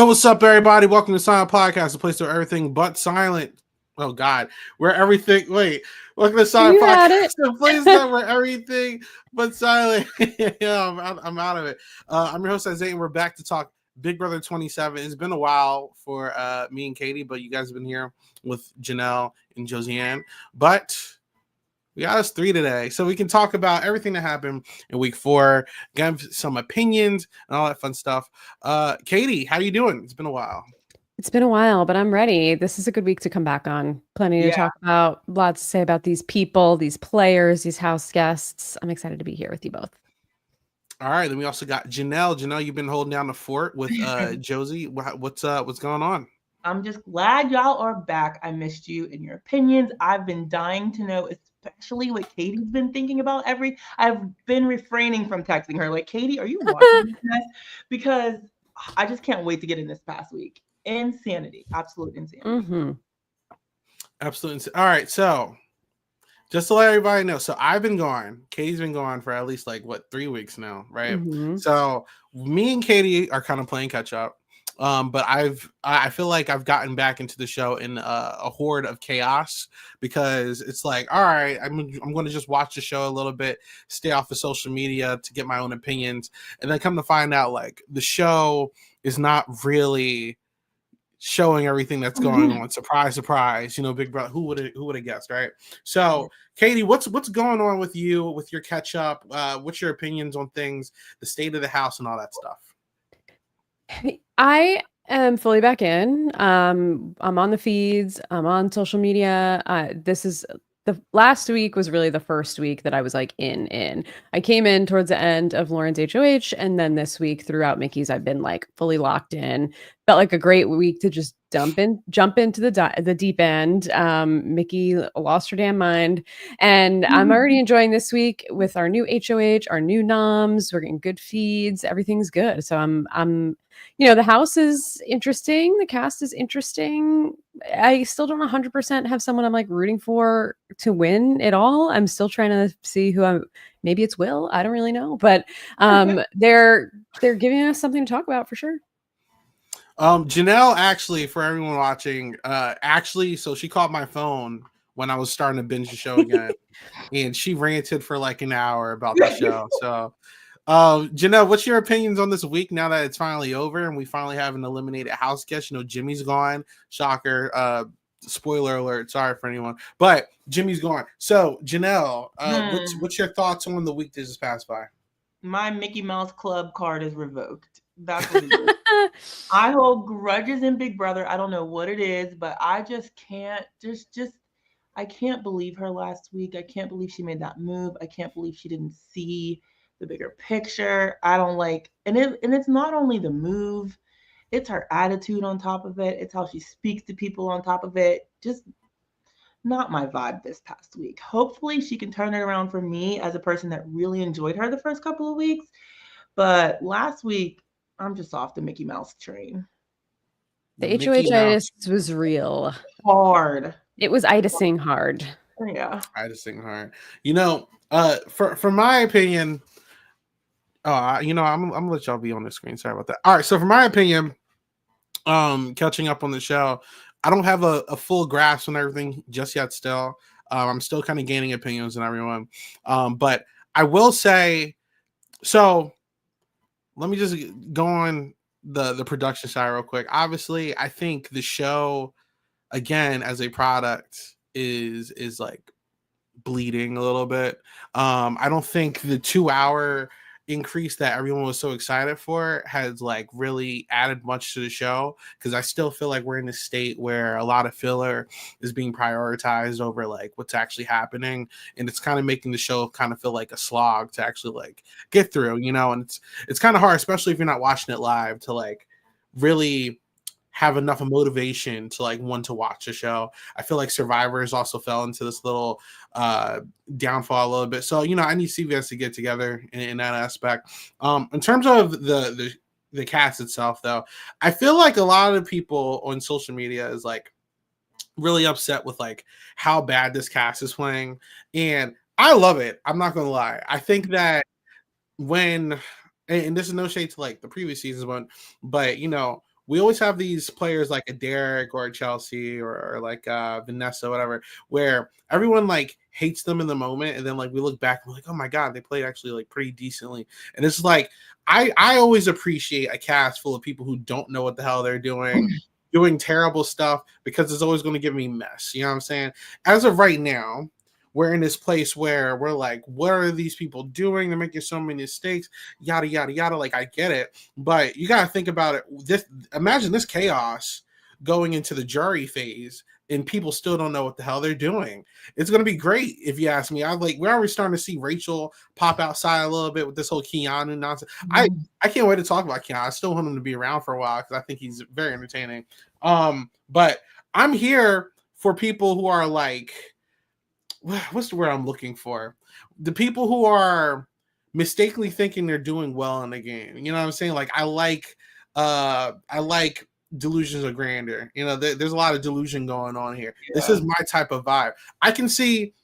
What's up, everybody? Welcome to Silent Podcast, the place where everything but silent. Oh God, where everything. Wait, welcome to Silent Podcast, the place that where everything but silent. Yeah, I'm out of it. I'm your host Isaiah, and we're back to talk Big Brother 27. It's been a while for me and Katie, but you guys have been here with Janelle and Josie, but we got us three today, so we can talk about everything that happened in week 4, give some opinions and all that fun stuff. Katie, how you doing? It's been a while. It's been a while, but I'm ready. This is a good week to come back on. Plenty to talk about, lots to say about these people, these players, these house guests. I'm excited to be here with you both. All right, then we also got Janelle. Janelle, you've been holding down the fort with Josi. What's going on? I'm just glad y'all are back. I missed you and your opinions. I've been dying to know, especially what Katie's been thinking about I've been refraining from texting her, like, Katie, are you watching this? Because I just can't wait to get in this past week. Insanity. Absolute insanity. Mm-hmm. Absolutely. All right, so just to let everybody know, so I've been gone. Katie's been gone for at least 3 weeks now, right? Mm-hmm. So me and Katie are kind of playing catch up. But I feel like I've gotten back into the show in a horde of chaos, because it's like, all right, I'm going to just watch the show a little bit, stay off of social media to get my own opinions, and then come to find out, like, the show is not really showing everything that's going on. Surprise, surprise. Big Brother. Who would have guessed, right? So, Katie, what's going on with you, with your catch up? What's your opinions on things, the state of the house, and all that stuff? I am fully back in. I'm on the feeds. I'm on social media. This is the last week was really the first week that I was in. I came in towards the end of Lauren's HOH, and then this week throughout Mickey's, I've been fully locked in. Felt like a great week to just jump into the deep end. Mickey lost her damn mind, and I'm already enjoying this week with our new HOH, our new noms. We're getting good feeds. Everything's good. So I'm the house is interesting. The cast is interesting. I still don't 100% have someone I'm rooting for to win it all. I'm still trying to see maybe it's Will. I don't really know, but they're giving us something to talk about for sure. Janelle, actually, for everyone watching, so she called my phone when I was starting to binge the show again, and she ranted for an hour about the show. So, Janelle, what's your opinions on this week now that it's finally over and we finally have an eliminated house guest? Jimmy's gone. Shocker. Spoiler alert. Sorry for anyone, but Jimmy's gone. So, Janelle, what's your thoughts on the week that just passed by? My Mickey Mouse Club card is revoked. That's what it is. I hold grudges in Big Brother. I don't know what it is, but I just can't. I can't believe her last week. I can't believe she made that move. I can't believe she didn't see the bigger picture. I don't and it's not only the move, it's her attitude on top of it. It's how she speaks to people on top of it. Just not my vibe this past week. Hopefully she can turn it around for me as a person that really enjoyed her the first couple of weeks. But last week, I'm just off the Mickey Mouse train. The HOH-itis was real. Hard. It was itising hard. Yeah. Itising hard. For my opinion, I'm gonna let y'all be on the screen. Sorry about that. All right, so for my opinion, catching up on the show, I don't have a full grasp on everything just yet. Still, I'm still kind of gaining opinions on everyone. But I will say, so let me just go on the production side real quick. Obviously, I think the show, again, as a product, is bleeding a little bit. I don't think the 2-hour increase that everyone was so excited for has really added much to the show, because I still feel like we're in a state where a lot of filler is being prioritized over what's actually happening, and it's kind of making the show kind of feel like a slog to actually get through, and it's kind of hard, especially if you're not watching it live, to really have enough of motivation to want to watch the show. I feel like Survivors also fell into this little downfall a little bit. So, I need CBS to get together in that aspect. In terms of the cast itself, though, I feel like a lot of people on social media is really upset with how bad this cast is playing. And I love it. I'm not going to lie. I think that and this is no shade to the previous seasons one, but we always have these players like a Derek or a Chelsea or like Vanessa, whatever, where everyone like hates them in the moment, and then like we look back and we're like, oh my god, they played actually like pretty decently. And it's like I always appreciate a cast full of people who don't know what the hell they're doing terrible stuff, because it's always going to give me mess. You know what I'm saying? As of right now, we're in this place where we're like, what are these people doing? They're making so many mistakes, yada, yada, yada. Like, I get it. But you got to think about it. Imagine this chaos going into the jury phase, and people still don't know what the hell they're doing. It's going to be great, if you ask me. We're already starting to see Rachel pop outside a little bit with this whole Keanu nonsense. I can't wait to talk about Keanu. I still want him to be around for a while because I think he's very entertaining. But I'm here for people who are like, what's the word I'm looking for? The people who are mistakenly thinking they're doing well in the game. You know what I'm saying? Like, I like delusions of grandeur. You know, there's a lot of delusion going on here. Yeah. This is my type of vibe. I can see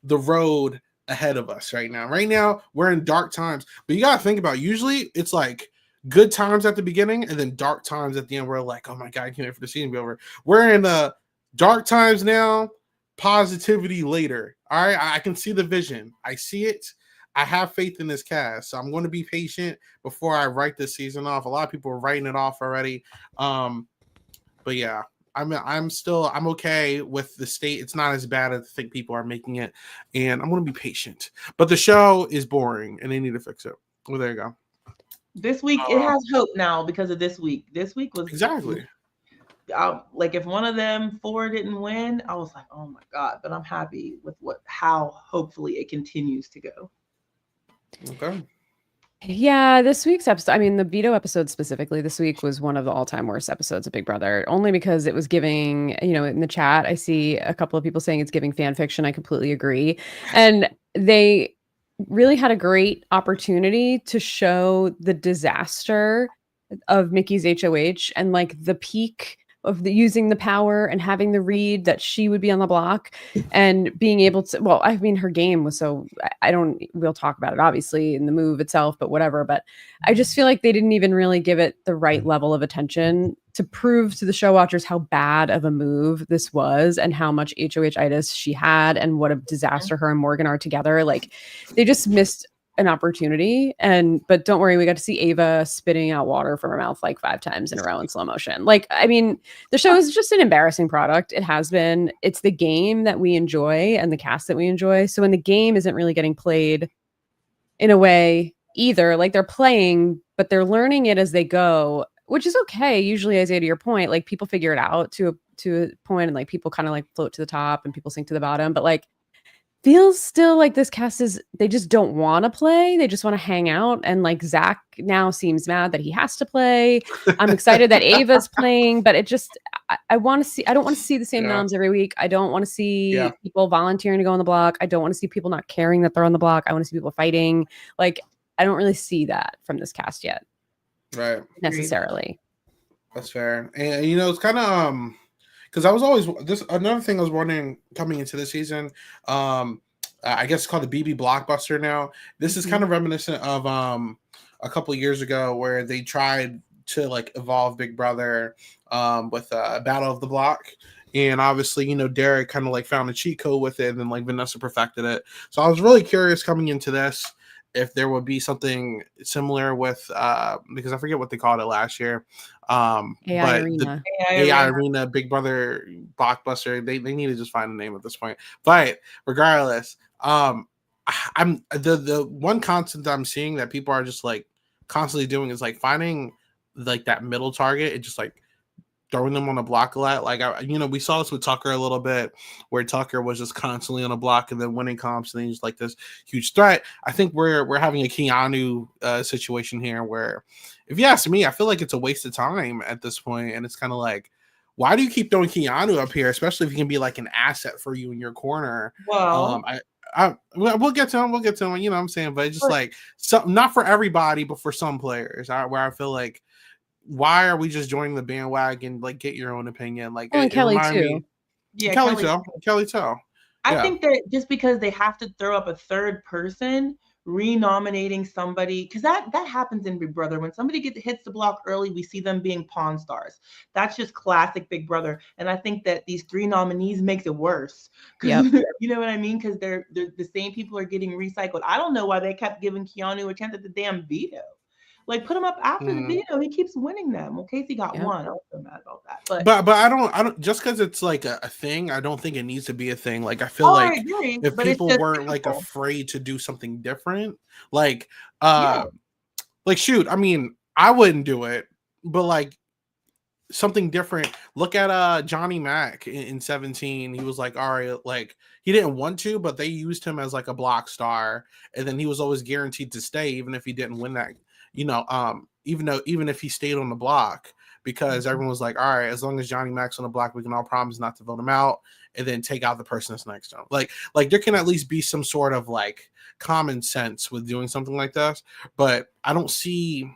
the road ahead of us right now. Right now, we're in dark times. But you got to think about, usually it's like good times at the beginning and then dark times at the end. We're like, oh my God, I can't wait for the season to be over. We're in the dark times now, positivity later. All right, I can see the vision. I see it. I have faith in this cast, so I'm going to be patient before I write this season off. A lot of people are writing it off already. But yeah, I'm okay with the state. It's not as bad as I think people are making it, and I'm going to be patient. But the show is boring, and they need to fix it. Well, there you go. This week it has hope now because of this week. This week was exactly. Like if one of them 4 didn't win, I was like, oh my God. But I'm happy with how hopefully it continues to go. Okay. Yeah, this week's episode, I mean, the Vito episode specifically this week was one of the all-time worst episodes of Big Brother, only because it was giving, in the chat, I see a couple of people saying it's giving fan fiction. I completely agree. And they really had a great opportunity to show the disaster of Mickey's HOH and like the peak of using the power and having the read that she would be on the block and being able to, well, I mean, her game was so, we'll talk about it obviously in the move itself, but whatever. But I just feel like they didn't even really give it the right level of attention to prove to the show watchers how bad of a move this was and how much HOH-itis she had and what a disaster her and Morgan are together. Like they just missed an opportunity. But don't worry, we got to see Ava spitting out water from her mouth like 5 times in a row in slow motion. Like, I mean, the show is just an embarrassing product. It has been. It's the game that we enjoy and the cast that we enjoy. So when the game isn't really getting played in a way either, like they're playing, but they're learning it as they go, which is okay. Usually, Isaiah, to your point, like people figure it out to a point, and like people kind of like float to the top and people sink to the bottom. But like, feels still like this cast they just don't want to play. They just want to hang out. And like Zach now seems mad that he has to play. I'm excited that Ava's playing, but it just, I don't want to see the same noms every week. I don't want to see people volunteering to go on the block. I don't want to see people not caring that they're on the block. I want to see people fighting. Like, I don't really see that from this cast yet. Right. Necessarily. That's fair. And it's kind of, because I was always another thing I was wondering coming into the season. I guess it's called the BB Blockbuster now. This is kind of reminiscent of a couple of years ago where they tried to like evolve Big Brother with Battle of the Block. And obviously, Derek kind of like found a cheat code with it, and then like Vanessa perfected it. So I was really curious coming into this if there would be something similar with because I forget what they called it last year. AI Arena. AI Arena, Big Brother Blockbuster. They need to just find a name at this point. But regardless, I'm the one constant that I'm seeing that people are just like constantly doing is like finding like that middle target and just like throwing them on a block a lot. Like, we saw this with Tucker a little bit, where Tucker was just constantly on a block and then winning comps, and then he's like this huge threat. I think we're having a Keanu situation here where, if you ask me, I feel like it's a waste of time at this point, and it's kind of like, why do you keep throwing Keanu up here, especially if he can be like an asset for you in your corner? Well, we'll get to him. You know what I'm saying? But it's just like, not for everybody, but for some players, where I feel like, why are we just joining the bandwagon? Like, get your own opinion. Like, and Kelly too. Kelly too. I think that just because they have to throw up a third person renominating somebody, because that happens in Big Brother. When somebody hits the block early, we see them being Pawn Stars. That's just classic Big Brother. And I think that these 3 nominees makes it worse. Yep. You know what I mean? Because they're the same people are getting recycled. I don't know why they kept giving Keanu a chance at the damn veto. Like, put him up after the veto. He keeps winning them. Well, Casey got one. I was so mad about that. But I don't just because it's like a thing, I don't think it needs to be a thing. Like, I feel I like agree, if but it's people just weren't like typical. afraid to do something different, like Yeah. like shoot, I mean, I wouldn't do it, but like something different. Look at Johnny Mac in 17. He was like, all right, like he didn't want to, but they used him as like a block star, and then he was always guaranteed to stay even if he didn't win that, even if he stayed on the block, because everyone was like, all right, as long as Johnny Mac's on the block, we can all promise not to vote him out and then take out the person that's next to him. Like there can at least be some sort of like common sense with doing something like this, but I don't see.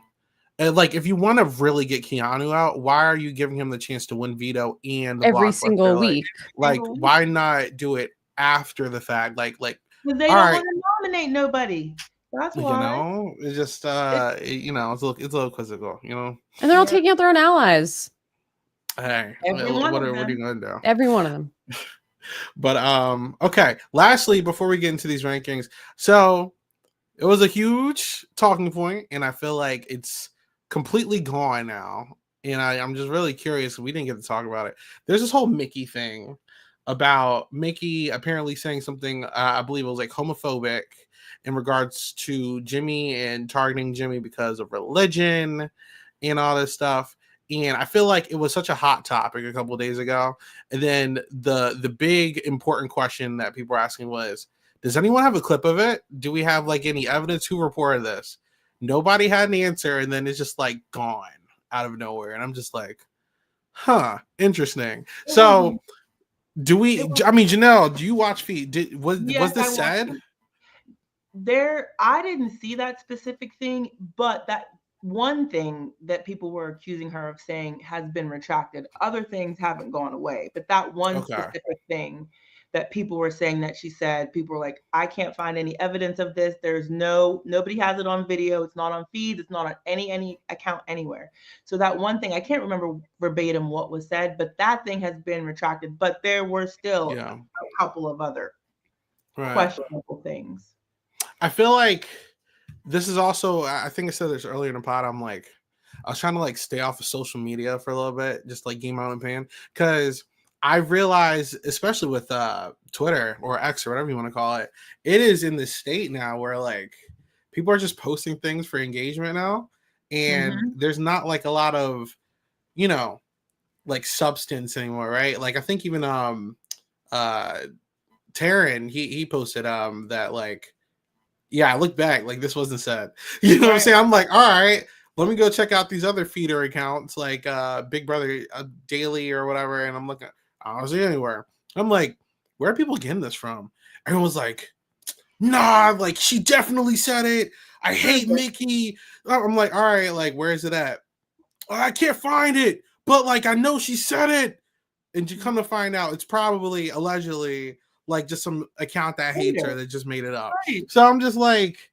Like, if you want to really get Keanu out, why are you giving him the chance to win veto and the Every blockbuster? single week. Like, why not do it after the fact? Like, because they don't want to nominate nobody. That's why. It's just it's a little quizzical, And they're all taking out their own allies. Hey, Every one what of are you them. gonna do? Every one of them. But okay. Lastly, before we get into these rankings, so it was a huge talking point, and I feel like it's completely gone now. And I'm just really curious. We didn't get to talk about it. There's this whole Mickey thing about Mickey apparently saying something, I believe it was like homophobic in regards to Jimmy and targeting Jimmy because of religion and all this stuff. And I feel like it was such a hot topic a couple of days ago. And then the big important question that people were asking was, does anyone have a clip of it? Do we have like any evidence? Who reported this? Nobody had an answer, and then it's just like gone out of nowhere. And I'm just like, huh, interesting. So do we, I mean, Janelle, do you watch feed? Was this said? I didn't see that specific thing, but that one thing that people were accusing her of saying has been retracted. Other things haven't gone away, but that one specific thing that people were saying that she said, people were like, I can't find any evidence of this. There's nobody has it on video. It's not on feeds. It's not on any account anywhere. So that one thing, I can't remember verbatim what was said, but that thing has been retracted. But there were still a couple of other questionable things. I feel like this is also, I think I said this earlier in the pod, I was trying to like stay off of social media for a little bit, just like game out and pan, because I realized, especially with Twitter or X or whatever you want to call it, it is in this state now where like people are just posting things for engagement now, and there's not like a lot of, like substance anymore, right? Like I think even Taryn, he posted that like, yeah, I look back, like this wasn't said. You know what I'm saying? I'm like, all right, let me go check out these other feeder accounts like Big Brother Daily or whatever, and I'm looking, I don't see it anywhere. I'm like, where are people getting this from? Everyone's like, nah, like she definitely said it. I hate Mickey. I'm like, all right, like where is it at? Oh, I can't find it, but like I know she said it. And you come to find out, it's probably allegedly like just some account that hates her that just made it up. Right. So I'm just like,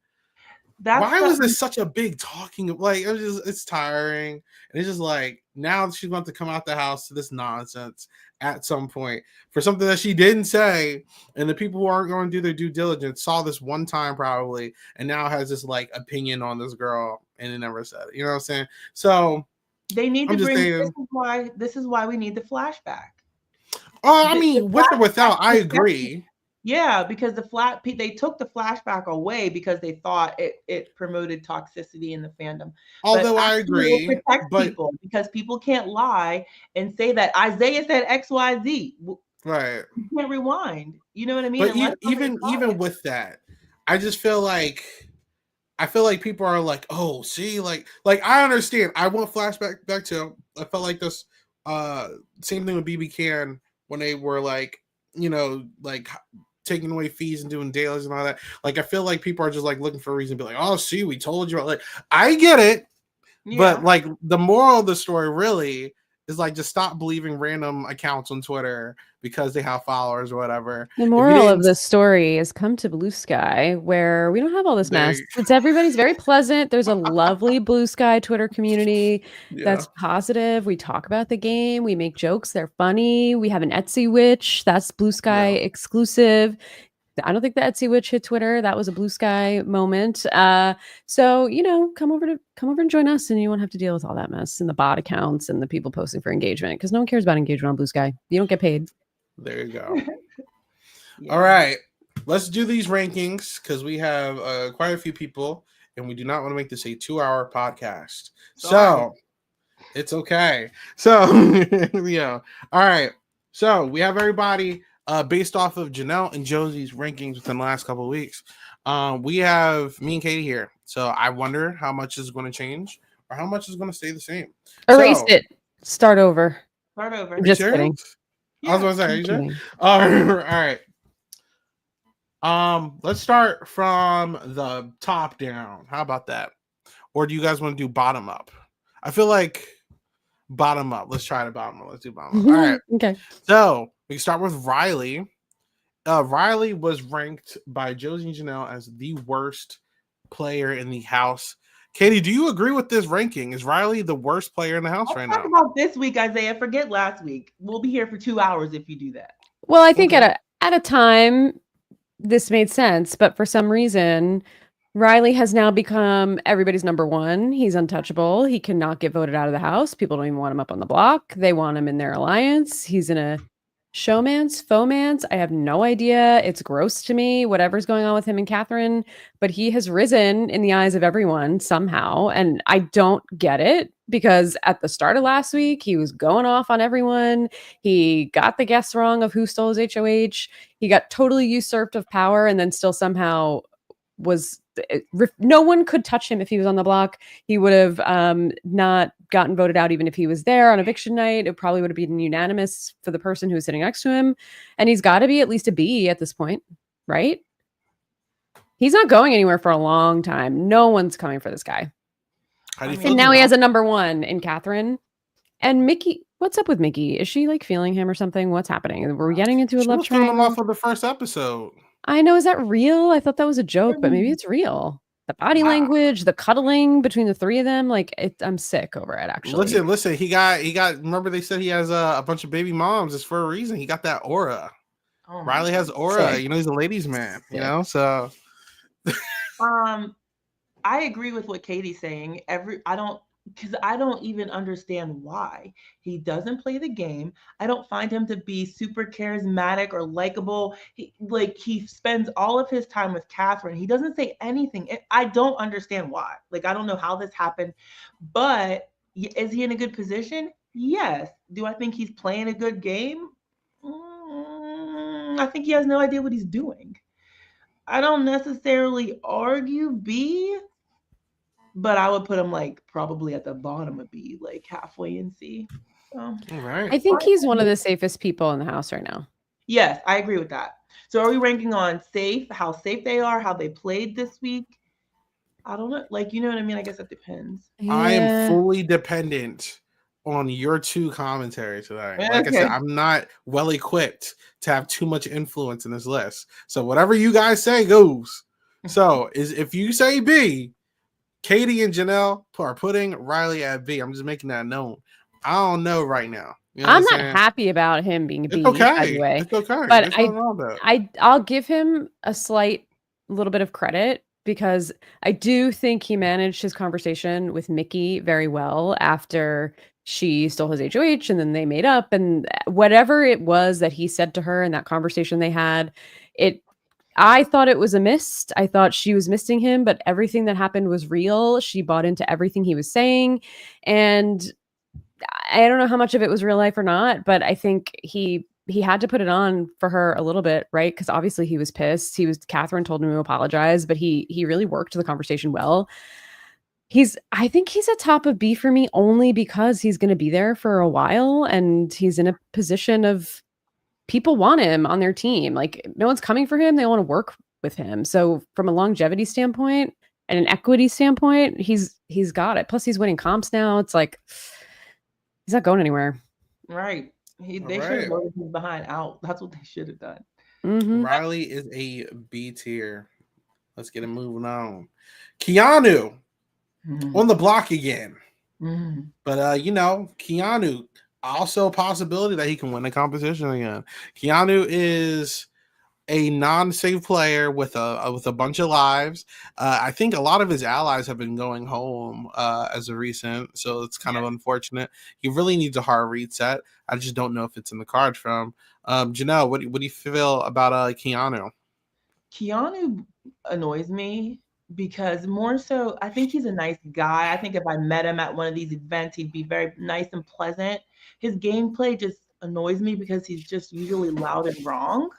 why was this such a big talking? Like it's tiring, and it's just like now she's about to come out the house to this nonsense at some point for something that she didn't say, and the people who aren't going to do their due diligence saw this one time probably, and now has this like opinion on this girl, and it never said it. You know what I'm saying? So they need to bring. This is why we need the flashback. Oh, I mean, with or without, I agree. Yeah, because they took the flashback away because they thought it promoted toxicity in the fandom. Although I agree, protect people because people can't lie and say that Isaiah said XYZ. Right. You can't rewind. You know what I mean? But even with that, I just feel like people are like, oh, see, like I understand. I want flashback back to. I felt like this. Same thing with BB Can. When they were like, like taking away fees and doing dailies and all that. Like, I feel like people are just like looking for a reason to be like, oh, see, we told you. Like, I get it. Yeah. But like the moral of the story really is like just stop believing random accounts on Twitter because they have followers or whatever. The moral of the story is come to Blue Sky, where we don't have all this mess. It's everybody's very pleasant. There's a lovely Blue Sky Twitter community that's positive. We talk about the game. We make jokes. They're funny. We have an Etsy witch. That's Blue Sky exclusive. I don't think the Etsy witch hit Twitter. That was a Blue Sky moment. So, you know, come over and join us, and you won't have to deal with all that mess and the bot accounts and the people posting for engagement, because no one cares about engagement on Blue Sky. You don't get paid. There you go. All right, let's do these rankings because we have quite a few people, and we do not want to make this a 2-hour podcast. So it's okay. So yeah. All right. So we have everybody based off of Janelle and Josi's rankings within the last couple of weeks. We have me and Katie here. So I wonder how much is going to change or how much is going to stay the same. Erase it. Start over. I'm just kidding. I was going to say, are you sure? All right. Let's start from the top down. How about that? Or do you guys want to do bottom up? I feel like bottom up. Let's try the bottom up. Let's do bottom up. All right. Okay. So we can start with Riley. Riley was ranked by Josie and Janelle as the worst player in the house. Katie, do you agree with this ranking? Is Riley the worst player in the house right now? Talk about this week, Isaiah. Forget last week. We'll be here for 2 hours if you do that. Well, I think at a time this made sense, but for some reason, Riley has now become everybody's number one. He's untouchable. He cannot get voted out of the house. People don't even want him up on the block. They want him in their alliance. He's in a showmance, faux-mance. I have no idea. It's gross to me, whatever's going on with him and Catherine, but he has risen in the eyes of everyone somehow. And I don't get it, because at the start of last week, he was going off on everyone. He got the guess wrong of who stole his HOH. He got totally usurped of power, and then still somehow was no one could touch him if he was on the block. He would have not gotten voted out even if he was there on eviction night. It probably would have been unanimous for the person who was sitting next to him. And he's got to be at least a B at this point, right? He's not going anywhere for a long time. No one's coming for this guy. How do you feel? And now he has a number one in Catherine. And Mickey, what's up with Mickey? Is she like feeling him or something? What's happening? We're getting into a love triangle. Him off of the first episode. I know. Is that real? I thought that was a joke, but maybe it's real. The body language, the cuddling between the three of them, like I'm sick over it. Actually, listen. He got. Remember, they said he has a bunch of baby moms. It's for a reason. He got that aura. Oh, Riley has aura. Sick. You know, he's a ladies' man. Sick. You know, so. I agree with what Katie's saying. Because I don't even understand why he doesn't play the game. I don't find him to be super charismatic or likable. He spends all of his time with Catherine. He doesn't say anything. I don't understand why. Like, I don't know how this happened, but is he in a good position? Yes. Do I think he's playing a good game? I think he has no idea what he's doing. I don't necessarily argue B, but I would put him like probably at the bottom of B, like halfway in C. So, all right. I think he's one of the safest people in the house right now. Yes, I agree with that. So are we ranking on safe, how safe they are, how they played this week? I don't know. Like, you know what I mean? I guess it depends. Yeah. I am fully dependent on your two commentary today. Like I said, I'm not well equipped to have too much influence in this list. So whatever you guys say goes. So if you say B, Katie and Janelle are putting Riley at B. I'm just making that known. I don't know right now. You know I'm not happy about him being a B. Okay. By the way. It's okay. But I'll give him a slight little bit of credit, because I do think he managed his conversation with Mickey very well after she stole his HOH and then they made up, and whatever it was that he said to her in that conversation they had, I thought it was a miss. I thought she was missing him, but everything that happened was real. She bought into everything he was saying. And I don't know how much of it was real life or not, but I think he had to put it on for her a little bit, right? Because obviously he was pissed. Catherine told him to apologize, but he really worked the conversation well. I think he's a top of B for me only because he's going to be there for a while and he's in a position of people want him on their team. Like, no one's coming for him. They want to work with him. So from a longevity standpoint and an equity standpoint, he's got it. Plus he's winning comps now. It's like, He's not going anywhere. Right. They should have right. voted him behind out. That's what they should have done. Mm-hmm. Riley is a B tier. Let's get it moving on. Keanu on the block again. But Keanu also a possibility that he can win the competition again. Keanu is a non-save player with a bunch of lives. I think a lot of his allies have been going home as of recent, so it's kind of unfortunate. He really needs a hard reset. I just don't know if it's in the cards for him. Janelle, what do you feel about Keanu? Keanu annoys me because more so, I think he's a nice guy. I think if I met him at one of these events, he'd be very nice and pleasant. His gameplay just annoys me because he's just usually loud and wrong.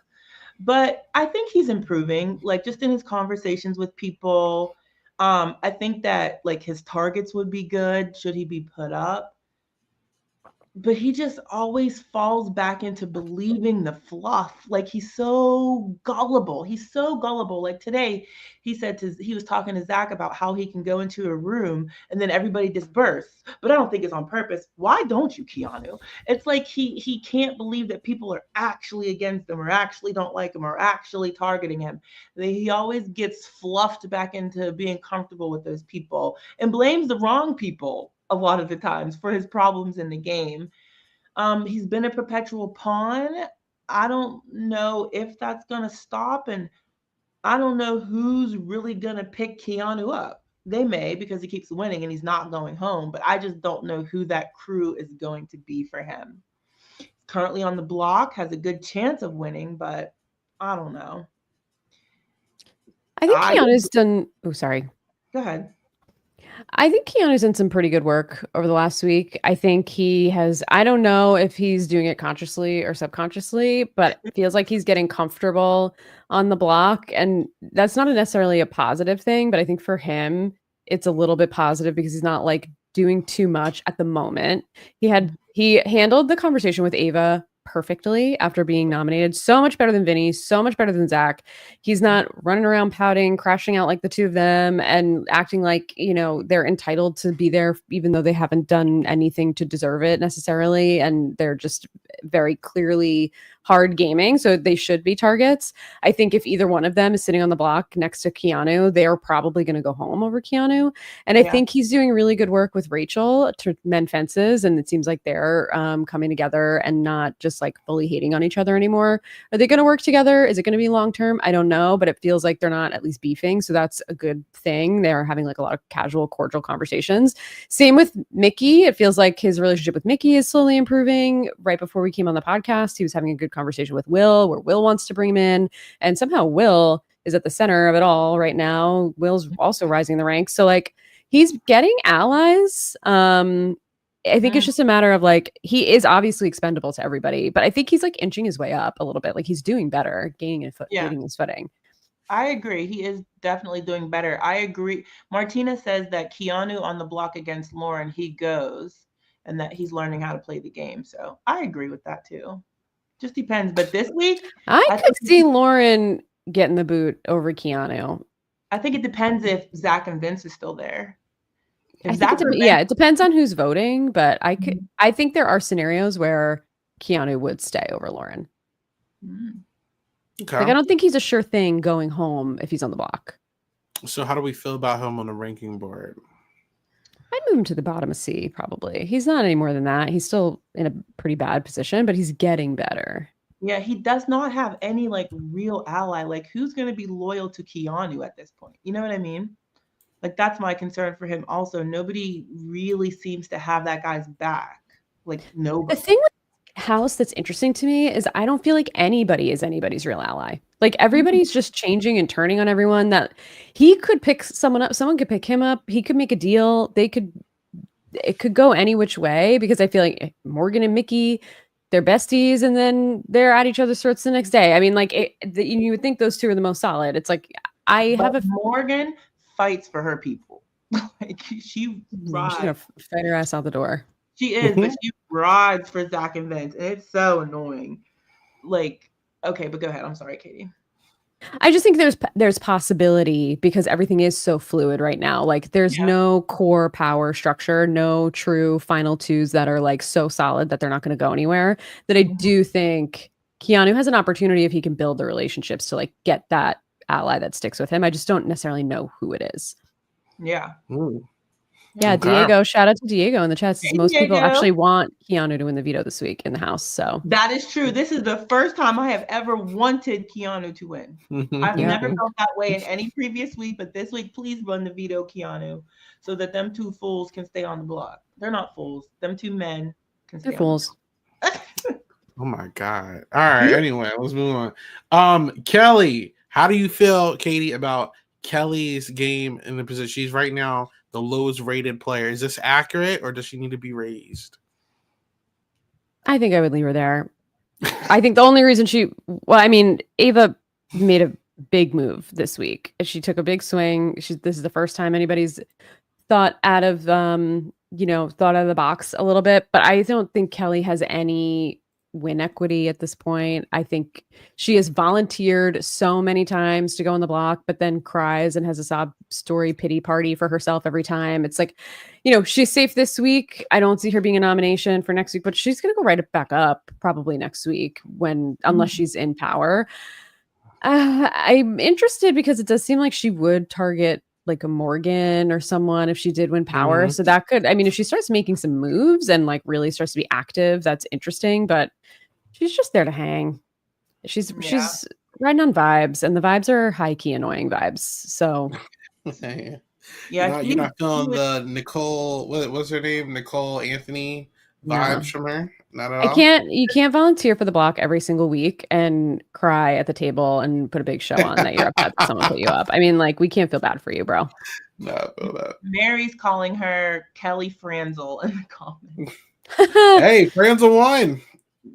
But I think he's improving, like just in his conversations with people. I think that like his targets would be good should he be put up. But he just always falls back into believing the fluff. Like he's so gullible. He's so gullible. Like today, he was talking to Zach about how he can go into a room and then everybody disperse. But I don't think it's on purpose. Why don't you, Keanu? It's like he can't believe that people are actually against him or actually don't like him or actually targeting him. He always gets fluffed back into being comfortable with those people and blames the wrong people a lot of the times for his problems in the game. He's been a perpetual pawn. I don't know if that's going to stop, and I don't know who's really going to pick Keanu up. They may because he keeps winning and he's not going home, but I just don't know who that crew is going to be for him. He's currently on the block, has a good chance of winning, but I don't know. I think Keanu's done. Oh, sorry. Go ahead. I think Keanu's done some pretty good work over the last week. I think he has, I don't know if he's doing it consciously or subconsciously, but it feels like he's getting comfortable on the block. And that's not necessarily a positive thing, but I think for him, it's a little bit positive because he's not like doing too much at the moment. He handled the conversation with Ava perfectly after being nominated. So much better than Vinny, so much better than Zach. He's not running around pouting, crashing out like the two of them and acting like, they're entitled to be there even though they haven't done anything to deserve it necessarily. And they're just very clearly hard gaming. So they should be targets. I think if either one of them is sitting on the block next to Keanu, they are probably going to go home over Keanu. And I think he's doing really good work with Rachel to mend fences. And it seems like they're coming together and not just like fully hating on each other anymore. Are they going to work together? Is it going to be long term? I don't know, but it feels like they're not at least beefing. So that's a good thing. They're having like a lot of casual, cordial conversations. Same with Mickey. It feels like his relationship with Mickey is slowly improving. Right before we came on the podcast, he was having a good conversation with Will, where Will wants to bring him in. And somehow Will is at the center of it all right now. Will's also rising the ranks. So like he's getting allies. I think it's just a matter of like, he is obviously expendable to everybody, but I think he's like inching his way up a little bit. Like he's doing better, gaining his footing. I agree. He is definitely doing better. I agree. Martina says that Keanu on the block against Lauren, he goes and that he's learning how to play the game. So I agree with that too. Just depends. But this week, I could see Lauren getting the boot over Keanu. I think it depends if Zach and Vince is still there. It depends on who's voting, but I think there are scenarios where Keanu would stay over Lauren. Okay. Like I don't think he's a sure thing going home if he's on the block. So how do we feel about him on the ranking board? I'd move him to the bottom of C, probably. He's not any more than that. He's still in a pretty bad position, but he's getting better. Yeah, he does not have any like real ally. Like who's going to be loyal to Keanu at this point? You know what I mean? Like that's my concern for him. Also, nobody really seems to have that guy's back. Like nobody. The thing with House that's interesting to me is I don't feel like anybody is anybody's real ally. Like everybody's just changing and turning on everyone. That he could pick someone up, someone could pick him up, he could make a deal. It could go any which way because I feel like Morgan and Mickey, they're besties, and then they're at each other's throats the next day. I mean, like you would think those two are the most solid. It's like Morgan fights for her people. Like she's gonna fight her ass out the door. She is, but she rides for Zach and Vince, and it's so annoying. Like, okay, but go ahead. I'm sorry, Katie. I just think there's possibility because everything is so fluid right now. Like there's no core power structure, no true final twos that are like so solid that they're not going to go anywhere. That I do think Keanu has an opportunity if he can build the relationships to like get that ally that sticks with him. I just don't necessarily know who it is. Yeah. Ooh. Yeah, Okay. Diego. Shout out to Diego in the chat. Says Hey, most people Diego. actually want Keanu to win the veto this week in the house. So That is true. This is the first time I have ever wanted Keanu to win. I've never felt that way in any previous week, but this week, please run the veto Keanu so that them two fools can stay on the block. They're not fools. Them two men can stay. they're fools. Oh my God. All right. Anyway, let's move on. Kelly, how do you feel, Katie, about Kelly's game in the position? She's right now the lowest rated player. Is this accurate or does she need to be raised? I think I would leave her there. I think the only reason Ava made a big move this week. She took a big swing. This is the first time anybody's thought out of the box a little bit, but I don't think Kelly has any win equity at this point. I think she has volunteered so many times to go on the block, but then cries and has a sob story pity party for herself every time. It's like, she's safe this week. I don't see her being a nomination for next week, but she's going to go right back up probably next week unless she's in power. I'm interested because it does seem like she would target like a Morgan or someone if she did win power. So that could, if she starts making some moves and like really starts to be active, that's interesting, but she's just there to hang. She's riding on vibes, and the vibes are high key annoying vibes. So you're not feeling the Nicole, what's her name? Nicole Anthony vibes from her? Not at all. You can't volunteer for the block every single week and cry at the table and put a big show on that you're upset that someone put you up. We can't feel bad for you, bro. No, I feel that. Mary's calling her Kelly Franzel in the comments. Hey, Franzel won.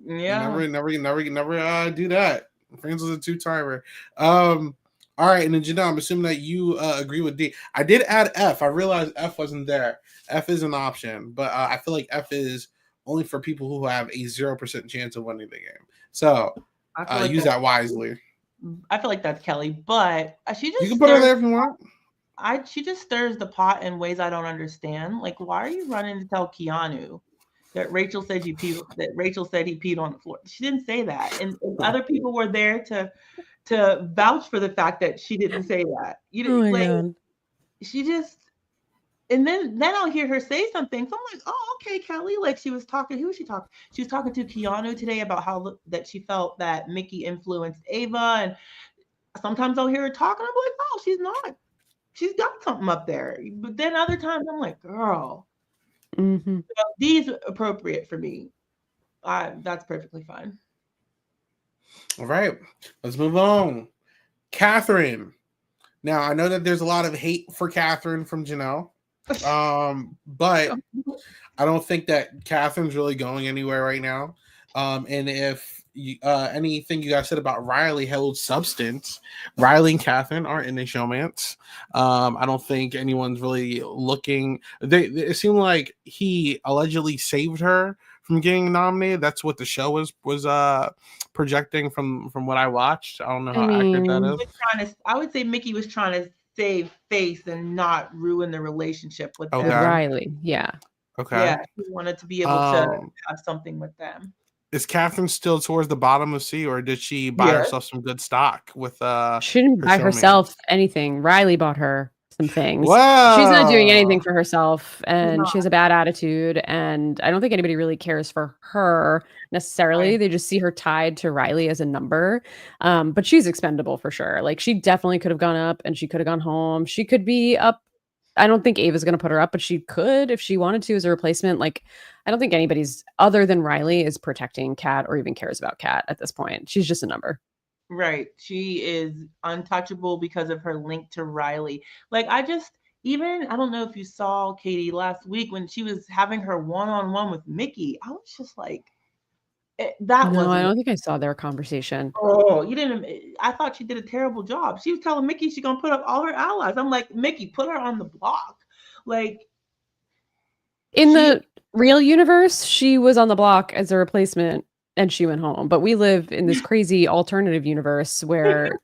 Yeah. Never do that. Franzel's a 2-timer. All right, and then Janelle, I'm assuming that you agree with D. I did add F. I realized F wasn't there. F is an option, but I feel like F is only for people who have a 0% chance of winning the game. So use that wisely. I feel like that's Kelly, but you can put her there if you want. She just stirs the pot in ways I don't understand. Like, why are you running to tell Keanu that Rachel said he peed on the floor? She didn't say that, and other people were there to vouch for the fact that she didn't say that. God. She just. And then I'll hear her say something. So I'm like, oh, okay, Kelly. Like she was talking. Who was she talking? She was talking to Keanu today about how that she felt that Mickey influenced Ava. And sometimes I'll hear her talking. I'm like, oh, she's not. She's got something up there. But then other times I'm like, girl, these are appropriate for me. That's perfectly fine. All right, let's move on. Catherine. Now I know that there's a lot of hate for Catherine from Janelle. But I don't think that Catherine's really going anywhere right now. And if anything you guys said about Riley held substance, Riley and Catherine aren't in a showmance. I don't think anyone's really looking. It seemed like he allegedly saved her from getting nominated. That's what the show was projecting from what I watched. I don't know how accurate that is. I would say Mickey was trying to save face and not ruin the relationship with them. Riley. Yeah. Okay. Yeah, he wanted to be able to have something with them. Is Catherine still towards the bottom of C, or did she buy herself some good stock with she didn't buy herself anything. Riley bought her some things. Whoa. She's not doing anything for herself, and she has a bad attitude, and I don't think anybody really cares for her necessarily. They just see her tied to Riley as a number. But she's expendable for sure. Like she definitely could have gone up and she could have gone home. She could be up. I don't think Ava's going to put her up, but she could if she wanted to as a replacement. Like, I don't think anybody's other than Riley is protecting Kat or even cares about Kat at this point. She's just a number. Right. She is untouchable because of her link to Riley. Like, I don't know if you saw Katie last week when she was having her one-on-one with Mickey. I was just like, I don't think I saw their conversation. Oh, you didn't. I thought she did a terrible job. She was telling Mickey she's gonna put up all her allies. I'm like, Mickey, put her on the block. Like, in the real universe, she was on the block as a replacement and she went home. But we live in this crazy alternative universe where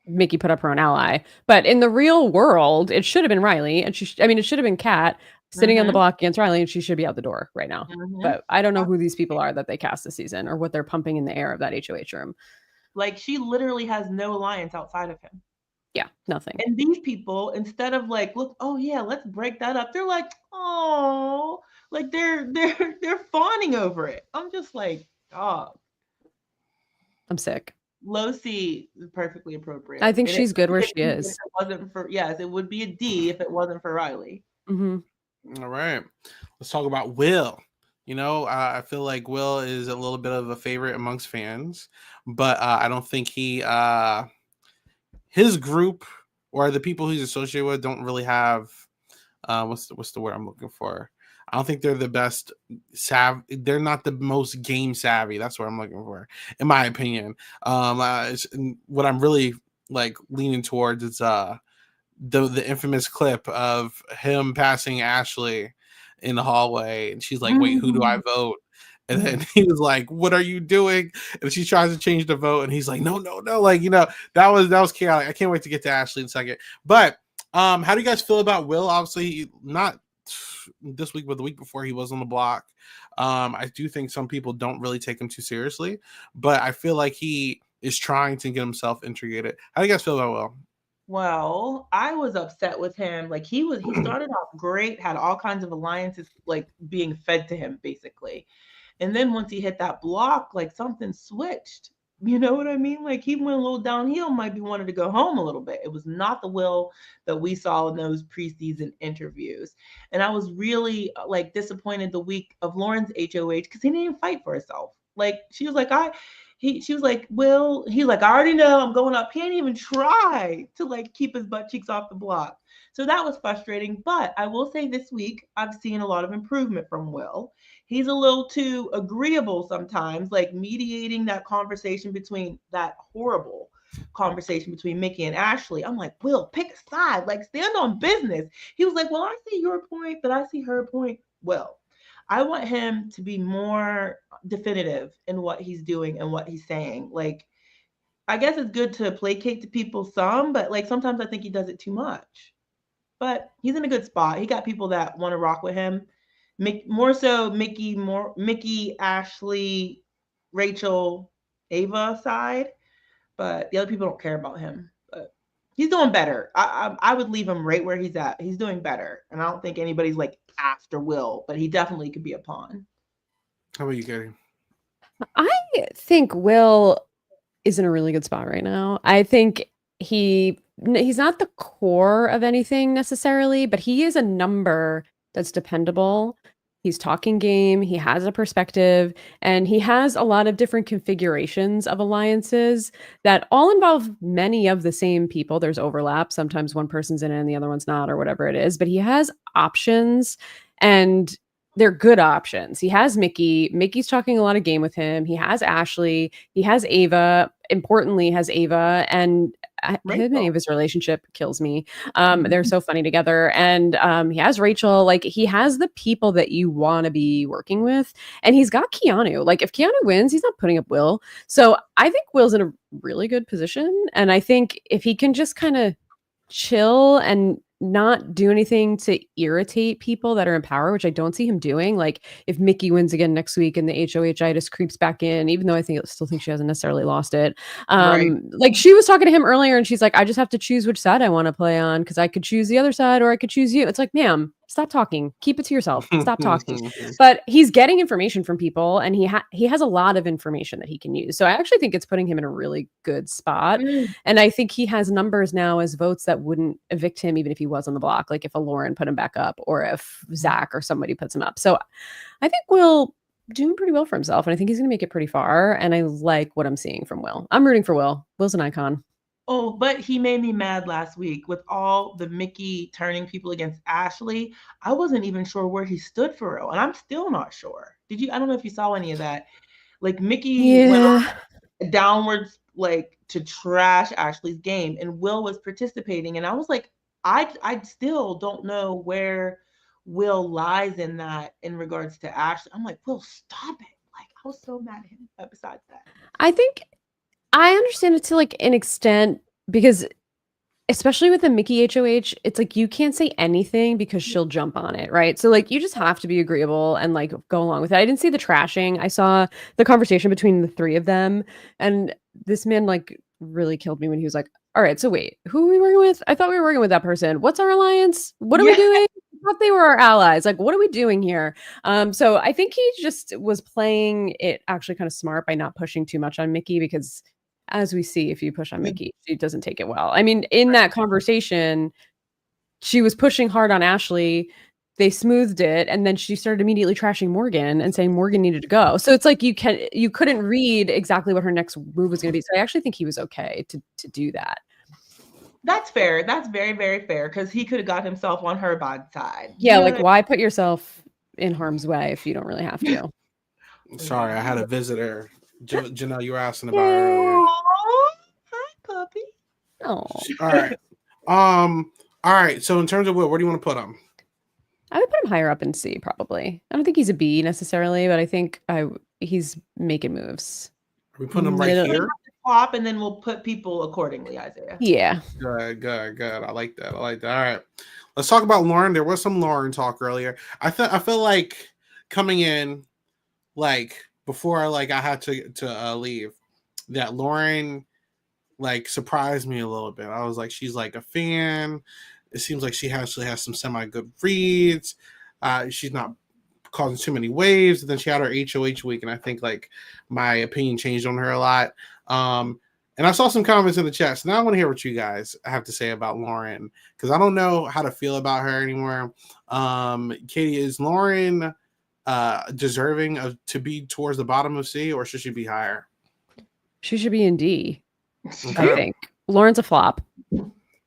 Mickey put up her own ally. But in the real world, it should have been Riley, and it should have been Kat sitting on the block against Riley, and she should be out the door right now. But I don't know who these people are that they cast this season or what they're pumping in the air of that HOH room. Like, she literally has no alliance outside of him. Yeah, nothing. And these people, instead of like, look, oh yeah, let's break that up, they're like, oh, like they're fawning over it. I'm just like, dog. I'm sick. Losi is perfectly appropriate. I think she's good where she is. If it wasn't for, yes, it would be a D if it wasn't for Riley. Mm-hmm. All right, let's talk about Will. You know, I feel like Will is a little bit of a favorite amongst fans, but I don't think his group or the people he's associated with don't really have what's the word I'm looking for? I don't think they're the best they're not the most game savvy. That's what I'm looking for, in my opinion. What I'm really like leaning towards is the infamous clip of him passing Ashley in the hallway, and she's like, "Wait, who do I vote?" And then he was like, "What are you doing?" And she tries to change the vote, and he's like, "No." Like, you know, that was chaotic. I can't wait to get to Ashley in a second. But how do you guys feel about Will? Obviously, not this week, but the week before, he was on the block. I do think some people don't really take him too seriously, but I feel like he is trying to get himself integrated. How do you guys feel about Will? Well, I was upset with him. Like, he started off great, had all kinds of alliances like being fed to him basically. And then once he hit that block, like something switched. You know what I mean? Like, he went a little downhill, might be wanted to go home a little bit. It was not the Will that we saw in those preseason interviews. And I was really like disappointed the week of Lauren's HOH because he didn't even fight for herself. Like, she was like, she was like, Will, he's like, I already know I'm going up. He didn't even try to like keep his butt cheeks off the block. So that was frustrating. But I will say this week, I've seen a lot of improvement from Will. He's a little too agreeable sometimes, like mediating that conversation between that horrible conversation between Mickey and Ashley. I'm like, Will, pick a side, like stand on business. He was like, well, I see your point, but I see her point. Well, I want him to be more definitive in what he's doing and what he's saying. Like, I guess it's good to placate to people some, but like sometimes I think he does it too much. But he's in a good spot. He got people that want to rock with him. More so Mickey, Ashley, Rachel, Ava side, but the other people don't care about him. But he's doing better. I would leave him right where he's at. He's doing better, and I don't think anybody's like after Will, but he definitely could be a pawn. How about you, Katie? I think Will is in a really good spot right now. I think he's not the core of anything necessarily, but he is a number that's dependable. He's talking game, he has a perspective, and he has a lot of different configurations of alliances that all involve many of the same people. There's overlap. Sometimes one person's in it and the other one's not, or whatever it is, but he has options, and they're good options. He has Mickey. Mickey's talking a lot of game with him. He has Ashley. He has Ava. Importantly, has Ava, and him and Ava's relationship kills me. They're so funny together. And he has Rachel. Like, he has the people that you want to be working with. And he's got Keanu. Like, if Keanu wins, he's not putting up Will. So I think Will's in a really good position. And I think if he can just kind of chill and not do anything to irritate people that are in power, which I don't see him doing. Like, if Mickey wins again next week and the HOH-itis creeps back in, even though I still think she hasn't necessarily lost it. Right. Like, she was talking to him earlier and she's like, I just have to choose which side I want to play on because I could choose the other side or I could choose you. It's like, ma'am, stop talking. Keep it to yourself. Stop talking. But he's getting information from people, and he has a lot of information that he can use. So I actually think it's putting him in a really good spot. And I think he has numbers now as votes that wouldn't evict him even if he was on the block, like if a Lauren put him back up or if Zach or somebody puts him up. So I think Will doing pretty well for himself, and I think he's going to make it pretty far. And I like what I'm seeing from Will. I'm rooting for Will. Will's an icon. Oh, but he made me mad last week with all the Mickey turning people against Ashley. I wasn't even sure where he stood for real, and I'm still not sure. Did you? I don't know if you saw any of that. Like, Mickey went downwards, like, to trash Ashley's game, and Will was participating, and I was like, I still don't know where Will lies in that in regards to Ashley. I'm like, Will, stop it. Like, I was so mad at him. But besides that, I think I understand it to like an extent because especially with the Mickey HOH, it's like you can't say anything because she'll jump on it, right? So like you just have to be agreeable and like go along with it. I didn't see the trashing. I saw the conversation between the three of them, and this man like really killed me when he was like, "All right, so wait, who are we working with? I thought we were working with that person. What's our alliance? What are we doing? I thought they were our allies. Like, what are we doing here?" So I think he just was playing it actually kind of smart by not pushing too much on Mickey because as we see, if you push on Mickey, she doesn't take it well. I mean, in that conversation, she was pushing hard on Ashley. They smoothed it, and then she started immediately trashing Morgan and saying Morgan needed to go. So it's like you couldn't read exactly what her next move was going to be. So I actually think he was okay to do that. That's fair. That's very, very fair because he could have got himself on her bad side. Yeah, like why put yourself in harm's way if you don't really have to? Sorry, I had a visitor. Janelle, you were asking about her earlier. Hi, puppy. Oh. All right. All right. So in terms of where do you want to put him? I would put him higher up in C, probably. I don't think he's a B necessarily, but I think he's making moves. Are we putting him right here? Top, and then we'll put people accordingly, Isaiah. Yeah. Good. I like that. All right. Let's talk about Lauren. There was some Lauren talk earlier. I feel like coming in, like before, like I had to leave, that Lauren like surprised me a little bit. I was like, she's like a fan. It seems like she actually has some semi-good reads. She's not causing too many waves. And then she had her HOH week, and I think like my opinion changed on her a lot. And I saw some comments in the chat, so now I want to hear what you guys have to say about Lauren because I don't know how to feel about her anymore. Katie, is Lauren deserving of to be towards the bottom of C, or should she be higher? She should be in D. Okay. I think Lauren's a flop.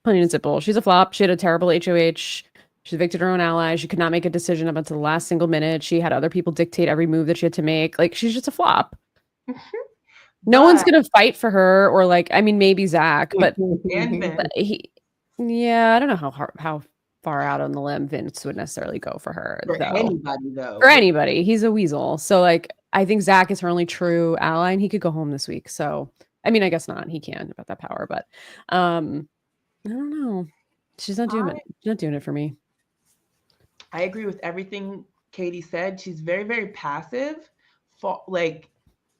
Plain and simple. She's a flop. She had a terrible HOH. She evicted her own ally. She could not make a decision up until the last single minute. She had other people dictate every move that she had to make. Like, she's just a flop. No one's going to fight for her, or like, I mean, maybe Zach, but I don't know how far out on the limb Vince would necessarily go for her. For anybody. He's a weasel. So like, I think Zach is her only true ally, and he could go home this week. So, I mean, I guess not. He can about that power, but I don't know. She's not doing it. She's not doing it for me. I agree with everything Katie said. She's very, very passive,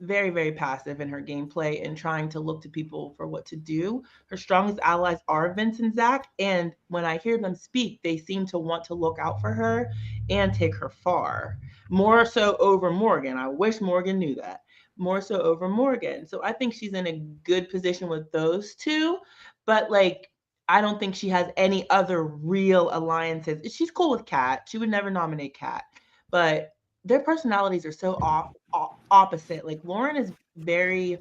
very, very passive in her gameplay and trying to look to people for what to do. Her strongest allies are Vince and Zach, and when I hear them speak, they seem to want to look out for her and take her far. More so over Morgan. I wish Morgan knew that. More so over Morgan. So I think she's in a good position with those two, but like, I don't think she has any other real alliances. She's cool with Kat. She would never nominate Kat, but their personalities are so opposite. Like Lauren is very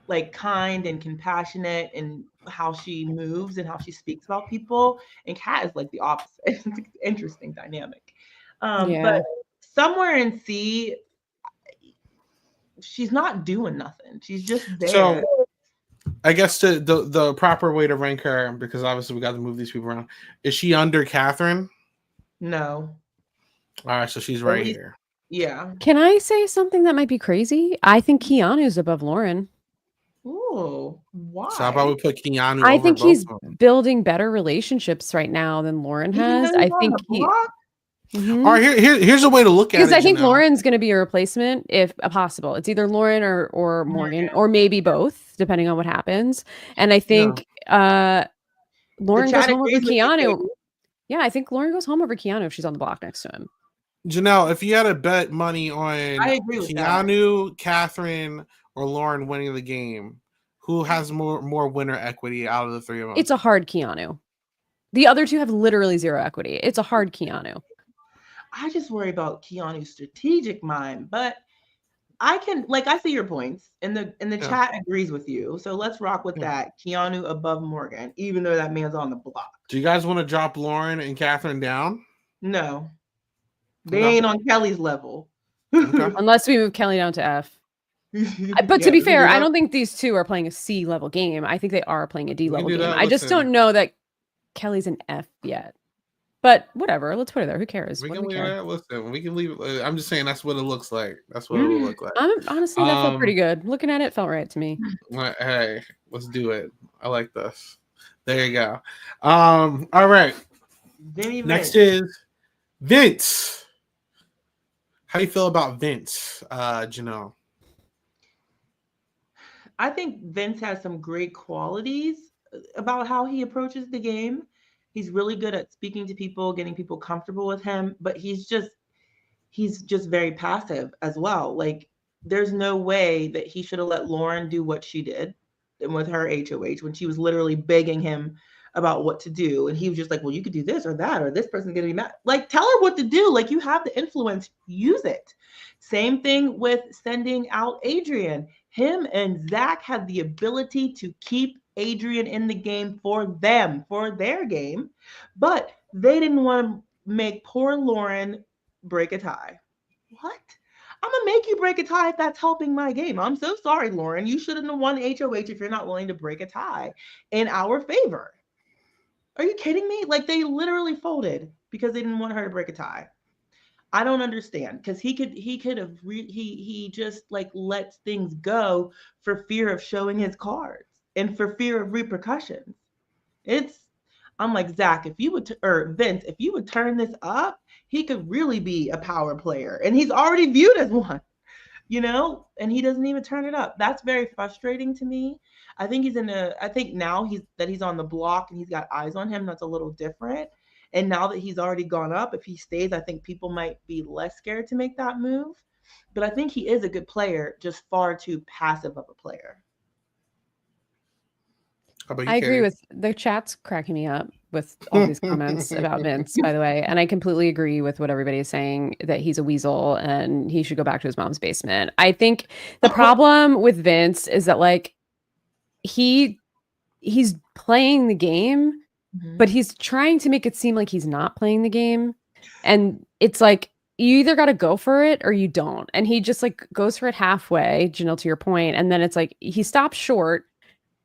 like kind and compassionate in how she moves and how she speaks about people, and Kat is like the opposite. It's an interesting dynamic. But somewhere in C, she's not doing nothing. She's just there. So I guess the proper way to rank her, because obviously we got to move these people around, is she under Catherine? No. All right, so she's right here. Yeah. Can I say something that might be crazy? I think Keanu's above Lauren. Ooh, why? So how about we put Keanu I over think both he's of them? building better relationships right now than Lauren has. I think he. All right, here's a way to look at it. Because I think Lauren's going to be a replacement if possible. It's either Lauren or Morgan, or maybe both, depending on what happens. And I think Lauren goes home over Keanu. Yeah, I think Lauren goes home over Keanu if she's on the block next to him. Janelle, if you had to bet money on Keanu, that. Catherine, or Lauren winning the game, who has more winner equity out of the three of them? It's a hard Keanu. The other two have literally zero equity. It's a hard Keanu. I just worry about Keanu's strategic mind, but I see your points, and the chat agrees with you. So let's rock with that. Keanu above Morgan, even though that man's on the block. Do you guys want to drop Lauren and Catherine down? No. They ain't on Kelly's level. Okay. Unless we move Kelly down to F. But to be fair, I don't think these two are playing a C level game. I think they are playing a D level game. I just don't know that Kelly's an F yet. But whatever, let's put it there. Who cares? We can leave it. Listen, we can leave it. I'm just saying that's what it looks like. That's what it will look like. Honestly, that felt pretty good. Looking at it, felt right to me. Hey, let's do it. I like this. There you go. All right. Vinny Next Vince. is Vince. How do you feel about Vince, Janelle? I think Vince has some great qualities about how he approaches the game. He's really good at speaking to people, getting people comfortable with him, but he's just very passive as well. Like there's no way that he should have let Lauren do what she did with her HOH when she was literally begging him about what to do. And he was just like, well, you could do this or that, or this person's going to be mad. Like, tell her what to do. Like, you have the influence, use it. Same thing with sending out Adrian. Him and Zach had the ability to keep Adrian in the game for them, for their game, but they didn't want to make poor Lauren break a tie. What? I'm gonna make you break a tie if that's helping my game. I'm so sorry, Lauren. You shouldn't have won HOH if you're not willing to break a tie in our favor. Are you kidding me? Like they literally folded because they didn't want her to break a tie. I don't understand because he just like lets things go for fear of showing his cards and for fear of repercussions. I'm like, Zach, if you would or Vince, if you would turn this up, he could really be a power player, and he's already viewed as one, and he doesn't even turn it up. That's very frustrating to me. I think now he's on the block and he's got eyes on him. That's a little different. And now that he's already gone up, if he stays, I think people might be less scared to make that move. But I think he is a good player, just far too passive of a player. I agree with the chat's cracking me up with all these comments about Vince, by the way. And I completely agree with what everybody is saying, that he's a weasel and he should go back to his mom's basement. I think the problem with Vince is that like he's playing the game, but he's trying to make it seem like he's not playing the game. And it's like, you either got to go for it or you don't. And he just like goes for it halfway, Janelle, to your point. And then it's like, he stops short.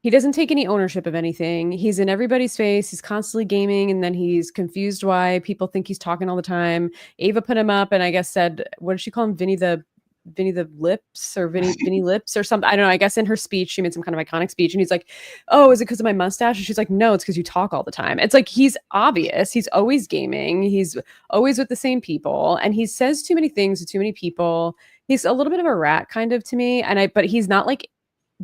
He doesn't take any ownership of anything. He's in everybody's face. He's constantly gaming. And then he's confused why people think he's talking all the time. Ava put him up and I guess said, what did she call him? Vinny the lips or Vinny lips or something. I don't know. I guess in her speech, she made some kind of iconic speech and he's like, oh, is it because of my mustache? And she's like, no, it's because you talk all the time. It's like, he's obvious. He's always gaming. He's always with the same people. And he says too many things to too many people. He's a little bit of a rat kind of to me. But he's not like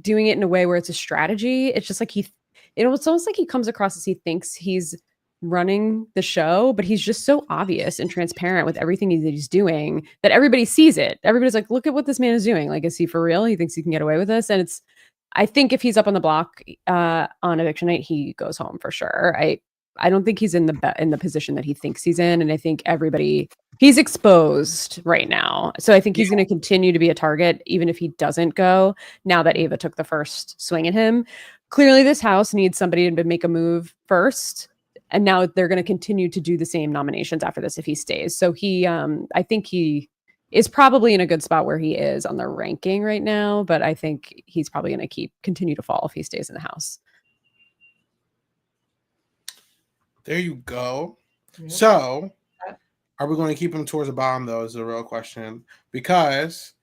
doing it in a way where it's a strategy. It's just like it's almost like he comes across as he thinks he's running the show, but he's just so obvious and transparent with everything that he's doing that everybody sees it. Everybody's like, look at what this man is doing. Like, is he for real? He thinks he can get away with this. And I think if he's up on the block on eviction night, he goes home for sure. I don't think he's in the position that he thinks he's in. And I think he's exposed right now. So I think he's going to continue to be a target, even if he doesn't go now that Ava took the first swing at him. Clearly this house needs somebody to make a move first. And now they're going to continue to do the same nominations after this if he stays. So I think he is probably in a good spot where he is on the ranking right now, but I think he's probably going to continue to fall if he stays in the house. There you go. Yep. So, are we going to keep him towards the bottom, though, is the real question. Because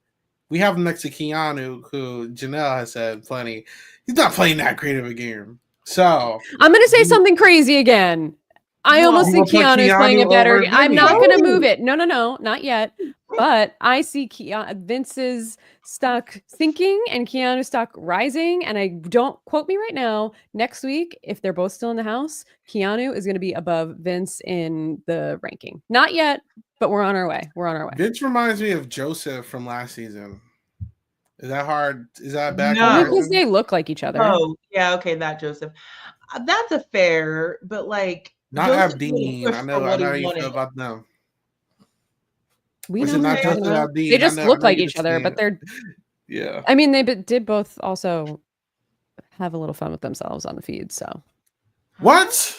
we have him next to Keanu, who Janelle has said plenty. He's not playing that great of a game. So, I'm going to say something crazy again. I almost think Keanu is playing a better. I'm not going to move it. No, not yet. But I see Vince's stock sinking and Keanu's stock rising. And I don't quote me right now. Next week, if they're both still in the house, Keanu is going to be above Vince in the ranking. Not yet, but we're on our way. Vince reminds me of Joseph from last season. Is that hard? Is that bad? No, because they look like each other. Oh, yeah. Okay, that Joseph. That's a fair, but like. Not Abdeen. I know how you feel about them. We don't know. They just look like each other, but they're. Yeah. I mean, they did both also have a little fun with themselves on the feed. So. What?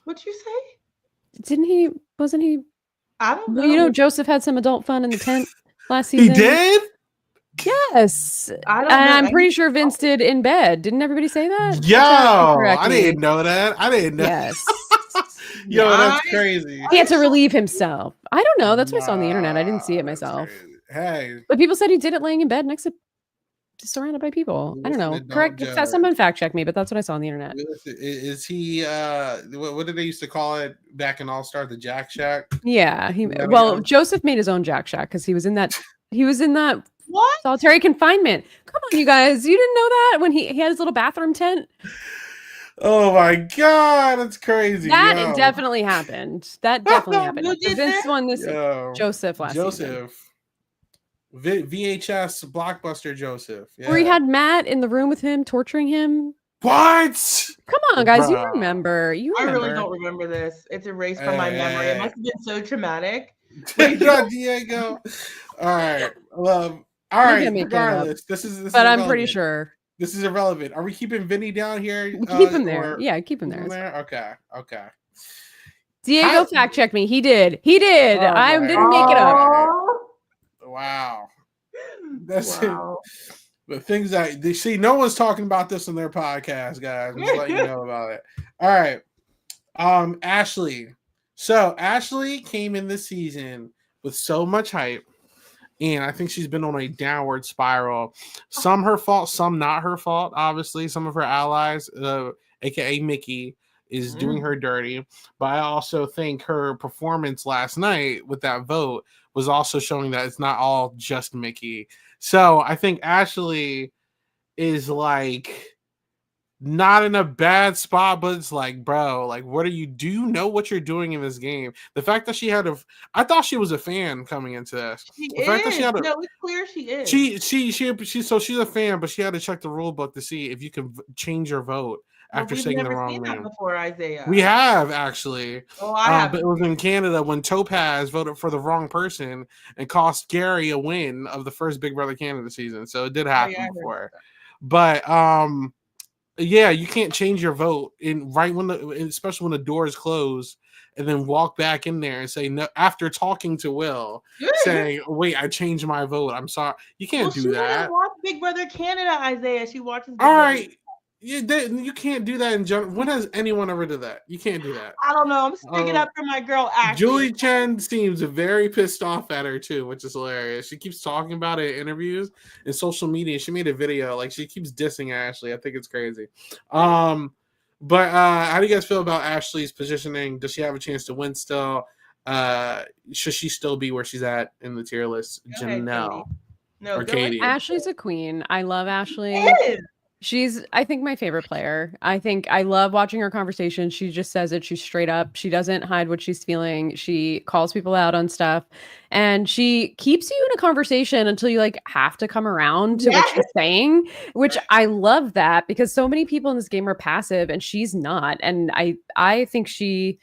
What'd you say? Didn't he? Wasn't he? I don't know. Joseph had some adult fun in the tent last season. He did? Yes. I don't know. I'm pretty sure Vince did in bed. Didn't everybody say that? Yo, I didn't know that. I didn't know. Yes. Yo, that's crazy. He had to relieve himself. I don't know. That's what I saw on the internet. I didn't see it myself. Hey. But people said he did it laying in bed next to surrounded by people. I don't Listen know. and don't Correct. judge. Someone fact check me, but that's what I saw on the internet. Is he? What did they used to call it back in All Star? The Jack Shack. Yeah. Joseph made his own Jack Shack because he was in that. He was in that What? solitary confinement. Come on, you guys. You didn't know that when he had his little bathroom tent. Oh my god, that's crazy. That definitely happened. That definitely happened. Who did This that? one, Joseph last season. VHS blockbuster Joseph. Yeah. Where he had Matt in the room with him, torturing him. What? Come on, guys. Bruh. You remember. I really don't remember this. It's erased from my memory. It must have been so traumatic. Diego. All right. All right. Regardless, this is. But I'm pretty sure this is irrelevant. Are we keeping Vinny down here? Keep him there. Yeah, keep him there. Okay. Diego fact checked me. He did. Oh, I didn't make it up. Wow. That's it. The things that they see, no one's talking about this on their podcast, guys. I'm just letting you know about it. All right. Ashley. So Ashley came in this season with so much hype, and I think she's been on a downward spiral. Some her fault, some not her fault. Obviously, some of her allies, aka Mickey, is doing her dirty. But I also think her performance last night with that vote was also showing that it's not all just Mickey. So I think Ashley is like not in a bad spot, but it's like, bro, like, what are you? Do you know what you're doing in this game? The fact that she had I thought she was a fan coming into this. Fact that she had no, it's clear she is. So she's a fan, but she had to check the rule book to see if you can change your vote after saying the wrong name. Before, Isaiah. We have actually. Oh, I have. But it was in Canada when Topaz voted for the wrong person and cost Gary a win of the first Big Brother Canada season. So it did happen before. But yeah, you can't change your vote especially when the doors close, and then walk back in there and say no after talking to Will, saying, "Wait, I changed my vote. I'm sorry." You can't do that. She watch Big Brother Canada, Isaiah. She watches. All right. You can't do that in general. When has anyone ever done that? You can't do that. I don't know. I'm sticking up for my girl, Ashley. Julie Chen seems very pissed off at her too, which is hilarious. She keeps talking about it in interviews and social media. She made a video like she keeps dissing Ashley. I think it's crazy. But how do you guys feel about Ashley's positioning? Does she have a chance to win still? Should she still be where she's at in the tier list? Janelle or Katie? Ashley's a queen. I love Ashley. She's, I think, my favorite player. I love watching her conversation. She just says it. She's straight up. She doesn't hide what she's feeling. She calls people out on stuff, and she keeps you in a conversation until you like have to come around to what she's saying, which I love that because so many people in this game are passive and she's not. And I think she,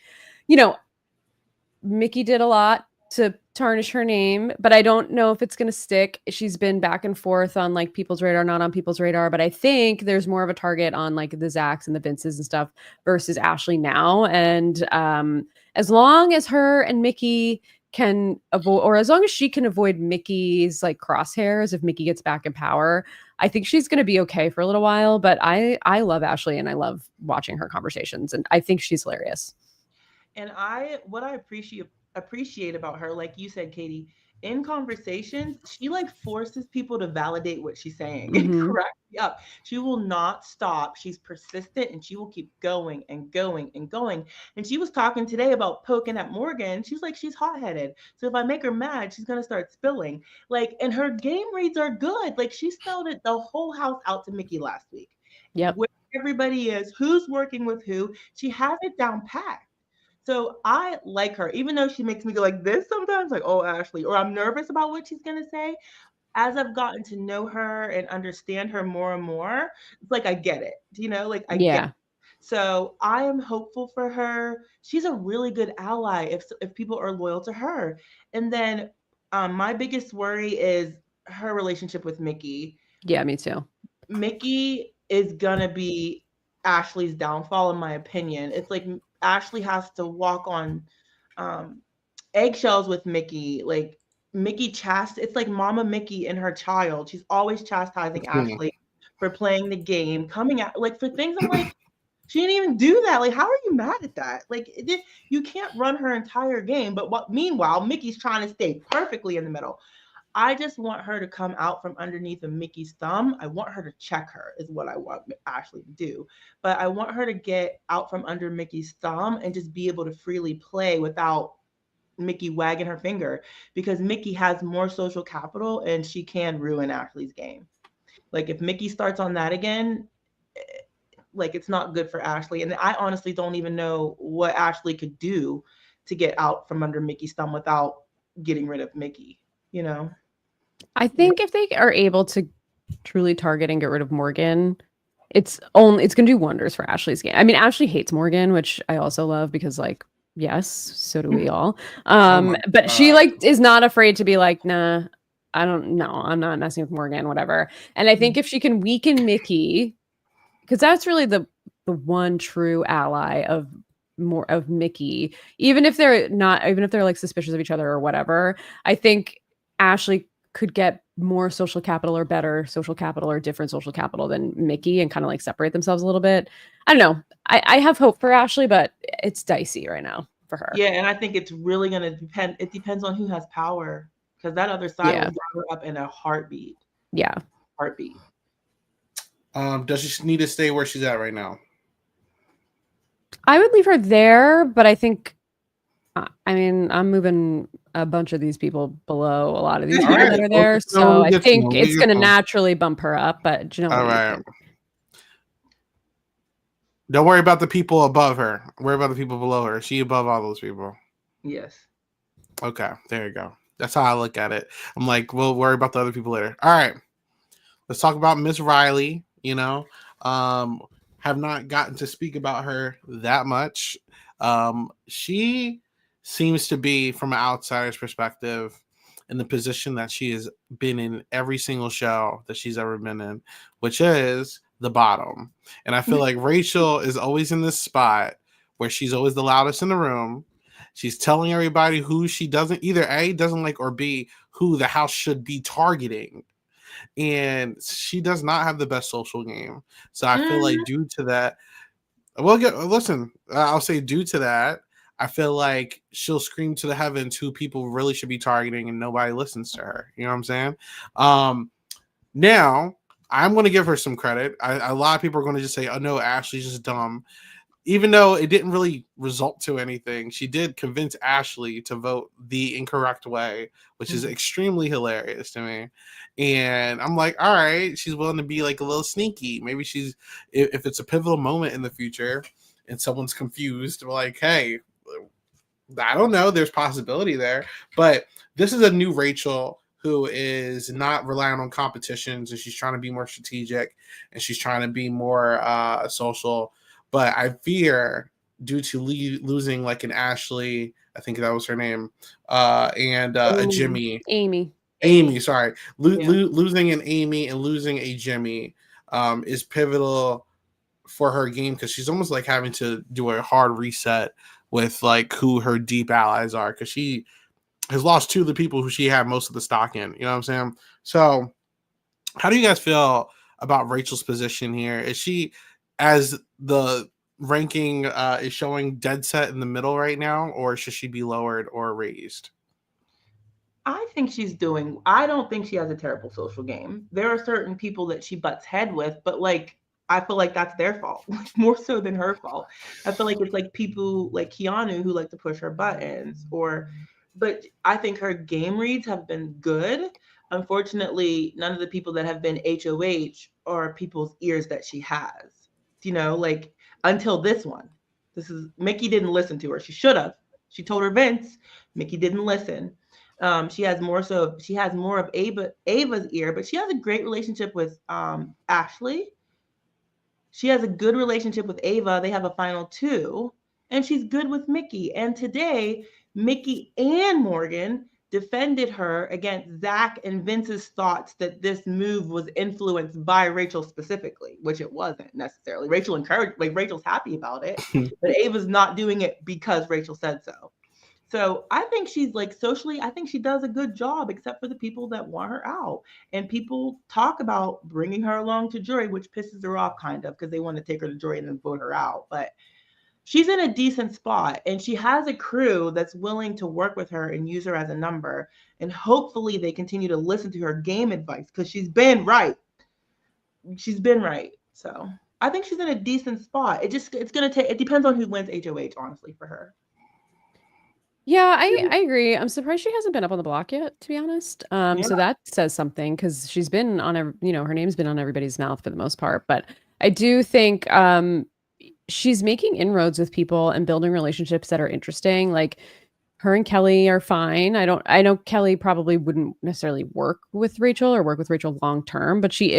Mickey did a lot to tarnish her name, but I don't know if it's going to stick. She's been back and forth on like people's radar, not on people's radar, but I think there's more of a target on like the Zachs and the Vinces and stuff versus Ashley now. And as long as her and Mickey can avoid, or as long as she can avoid Mickey's like crosshairs, if Mickey gets back in power, I think she's going to be okay for a little while. But I love Ashley and I love watching her conversations, and I think she's hilarious. And what I appreciate about her, like you said, Katie, in conversations, she like forces people to validate what she's saying and correct me up. She will not stop. She's persistent and she will keep going and going and going. And she was talking today about poking at Morgan. She's like, she's hot-headed. So if I make her mad, she's going to start spilling. Like, and her game reads are good. Like, she spelled it the whole house out to Mickey last week. Yep. Where everybody is, who's working with who. She has it down pat. So I like her, even though she makes me go like this sometimes, like, oh, Ashley, or I'm nervous about what she's going to say. As I've gotten to know her and understand her more and more, it's like, I get it, I get it. So I am hopeful for her. She's a really good ally if people are loyal to her. And then my biggest worry is her relationship with Mickey. Yeah, me too. Mickey is going to be Ashley's downfall, in my opinion. It's like Ashley has to walk on eggshells with Mickey. Like Mickey it's like Mama Mickey and her child. She's always chastising Ashley for playing the game, coming out like for things. I'm like, she didn't even do that. Like, how are you mad at that? Like, you can't run her entire game. But meanwhile, Mickey's trying to stay perfectly in the middle. I just want her to come out from underneath of Mickey's thumb. I want her to check her, is what I want Ashley to do. But I want her to get out from under Mickey's thumb and just be able to freely play without Mickey wagging her finger, because Mickey has more social capital and she can ruin Ashley's game. Like if Mickey starts on that again, like it's not good for Ashley. And I honestly don't even know what Ashley could do to get out from under Mickey's thumb without getting rid of Mickey, you know? I think if they are able to truly target and get rid of Morgan, it's going to do wonders for Ashley's game. I mean, Ashley hates Morgan, which I also love because, like, yes, so do we all. But she like is not afraid to be like, nah, I don't know, I'm not messing with Morgan, whatever. And I think if she can weaken Mickey, because that's really the one true ally of Mickey, even if they're like suspicious of each other or whatever, I think Ashley could get more social capital or better social capital or different social capital than Mickey and kind of like separate themselves a little bit. I don't know. I have hope for Ashley, but it's dicey right now for her. Yeah, and I think it's really going to depend. It depends on who has power, because that other side will drive her up in a heartbeat. Yeah. Heartbeat. Does she need to stay where she's at right now? I would leave her there, but I think, I mean, I'm moving a bunch of these people below a lot of these people that are there, so I think it's going to naturally bump her up. But Janelle, all right, don't worry about the people above her. Worry about the people below her. Is she above all those people? Yes. Okay, there you go. That's how I look at it. I'm like, we'll worry about the other people later. All right, let's talk about Miss Riley. You know, have not gotten to speak about her that much. She seems to be, from an outsider's perspective, in the position that she has been in every single show that she's ever been in, which is the bottom. And I feel like Rachel is always in this spot where she's always the loudest in the room. She's telling everybody who she doesn't like, or B, who the house should be targeting. And she does not have the best social game. So I feel like due to that, I'll say due to that, I feel like she'll scream to the heavens who people really should be targeting and nobody listens to her. You know what I'm saying? Now, I'm going to give her some credit. A lot of people are going to just say, oh, no, Ashley's just dumb. Even though it didn't really result to anything, she did convince Ashley to vote the incorrect way, which is extremely hilarious to me. And I'm like, all right, she's willing to be like a little sneaky. Maybe if it's a pivotal moment in the future and someone's confused, we're like, hey, I don't know, there's possibility there. But this is a new Rachel who is not relying on competitions, and she's trying to be more strategic and she's trying to be more social. But I fear, due to losing like an Ashley, I think that was her name, and a Jimmy. Amy, sorry. Losing an Amy and losing a Jimmy is pivotal for her game, because she's almost like having to do a hard reset with like who her deep allies are, because she has lost two of the people who she had most of the stock in. You know what I'm saying? So how do you guys feel about Rachel's position here? Is she, as the ranking is showing, dead set in the middle right now, or should she be lowered or raised? I don't think she has a terrible social game. There are certain people that she butts head with, but like, I feel like that's their fault, more so than her fault. I feel like it's like people like Keanu who like to push her buttons, but I think her game reads have been good. Unfortunately, none of the people that have been HOH are people's ears that she has, you know, like until this one. Mickey didn't listen to her. She should have. She told her Vince. Mickey didn't listen. She has more of Ava's ear, but she has a great relationship with Ashley. She has a good relationship with Ava. They have a final 2, and she's good with Mickey. And today, Mickey and Morgan defended her against Zach and Vince's thoughts that this move was influenced by Rachel specifically, which it wasn't necessarily. Rachel's happy about it, but Ava's not doing it because Rachel said so. So I think she's like socially, I think she does a good job, except for the people that want her out. And people talk about bringing her along to jury, which pisses her off kind of, because they want to take her to jury and then vote her out. But she's in a decent spot, and she has a crew that's willing to work with her and use her as a number. And hopefully they continue to listen to her game advice, because she's been right. She's been right. So I think she's in a decent spot. It's gonna take, it depends on who wins HOH, honestly, for her. Yeah, I agree. I'm surprised she hasn't been up on the block yet, to be honest. Yeah. So that says something because she's been on her name's been on everybody's mouth for the most part. But I do think she's making inroads with people and building relationships that are interesting. Like her and Kelly are fine. I know Kelly probably wouldn't necessarily work with Rachel or work with Rachel long term, but she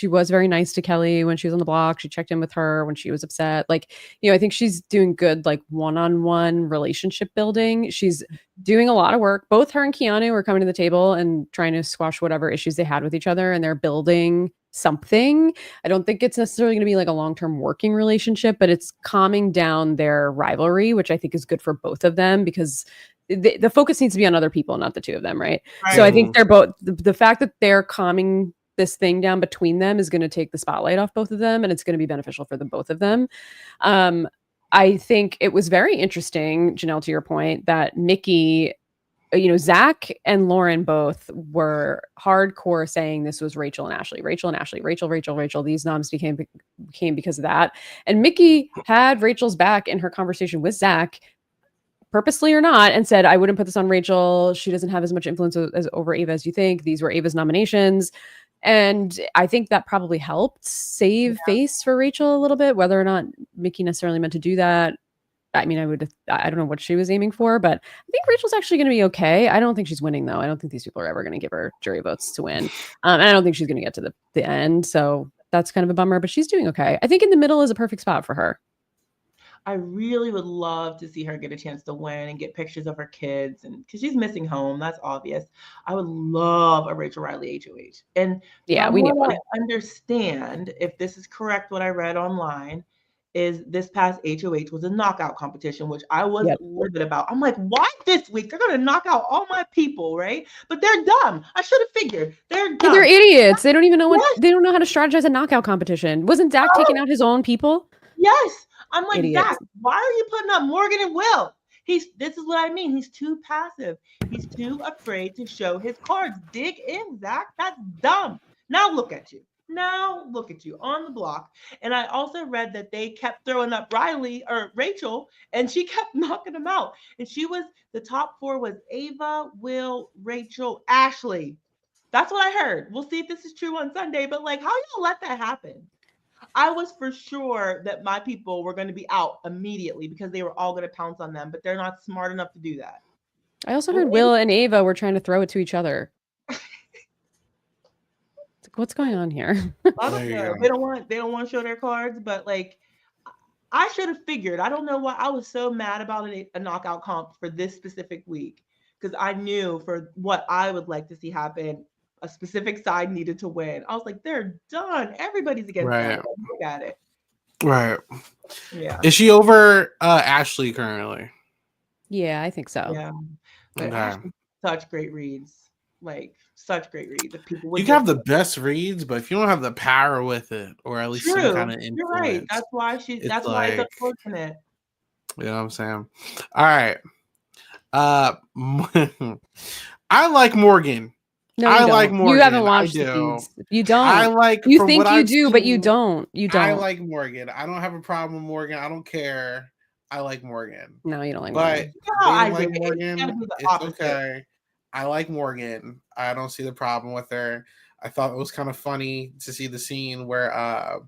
was very nice to Kelly when she was on the block. She checked in with her when she was upset. Like, I think she's doing good, like one-on-one relationship building. She's doing a lot of work. Both her and Keanu are coming to the table and trying to squash whatever issues they had with each other, and they're building something. I don't think it's necessarily going to be like a long-term working relationship, but it's calming down their rivalry, which I think is good for both of them because the focus needs to be on other people, not the two of them, right? So I think they're both the fact that they're calming this thing down between them is going to take the spotlight off both of them, and it's going to be beneficial for the both of them. I think it was very interesting, Janelle, to your point, that Mickey, Zach and Lauren both were hardcore saying this was Rachel and Ashley. Rachel. These noms became because of that. And Mickey had Rachel's back in her conversation with Zach, purposely or not, and said, I wouldn't put this on Rachel. She doesn't have as much influence over Ava as you think. These were Ava's nominations. And I think that probably helped save face for Rachel a little bit, whether or not Mickey necessarily meant to do that. I mean, I don't know what she was aiming for, but I think Rachel's actually going to be okay. I don't think she's winning, though. I don't think these people are ever going to give her jury votes to win. And I don't think she's going to get to the end. So that's kind of a bummer, but she's doing okay. I think in the middle is a perfect spot for her. I really would love to see her get a chance to win and get pictures of her kids, and because she's missing home, that's obvious. I would love a Rachel Riley HOH. And yeah, we need one. I understand, if this is correct, what I read online is this past HOH was a knockout competition, which I was livid about. I'm like, why this week? They're gonna knock out all my people, right? But they're dumb. I should have figured. They're dumb. They're idiots. They don't even know they don't know how to strategize a knockout competition. Wasn't Zach taking out his own people? Yes. I'm like, Idiots. Zach, why are you putting up Morgan and Will? This is what I mean. He's too passive. He's too afraid to show his cards. Dig in, Zach. That's dumb. Now look at you. On the block. And I also read that they kept throwing up Rachel, and she kept knocking them out. And the top four was Ava, Will, Rachel, Ashley. That's what I heard. We'll see if this is true on Sunday, but like, how y'all let that happen? I was for sure that my people were going to be out immediately because they were all going to pounce on them, but they're not smart enough to do that. I also heard Will and Ava were trying to throw it to each other. What's going on here? I don't know. They don't want to show their cards, but like, I should have figured. I don't know why I was so mad about a knockout comp for this specific week, because I knew for what I would like to see happen, a specific side needed to win. I was like, they're done. Everybody's against them. Look at it. Right. Yeah. Is she over Ashley currently? Yeah, I think so. Yeah. But Ashley, such great reads. Like, such great reads. If people you can have the best reads, but if you don't have the power with it, or at least some kind of influence. You're right. That's why it's unfortunate. You know what I'm saying? All right. I like Morgan. No, I like Morgan. You haven't watched the feeds. You don't. I like. You think you do, but you don't. You don't. I like Morgan. I don't have a problem with Morgan. I don't care. I like Morgan. No, you don't like Morgan. But I like Morgan. It's okay. I like Morgan. I don't see the problem with her. I thought it was kind of funny to see the scene where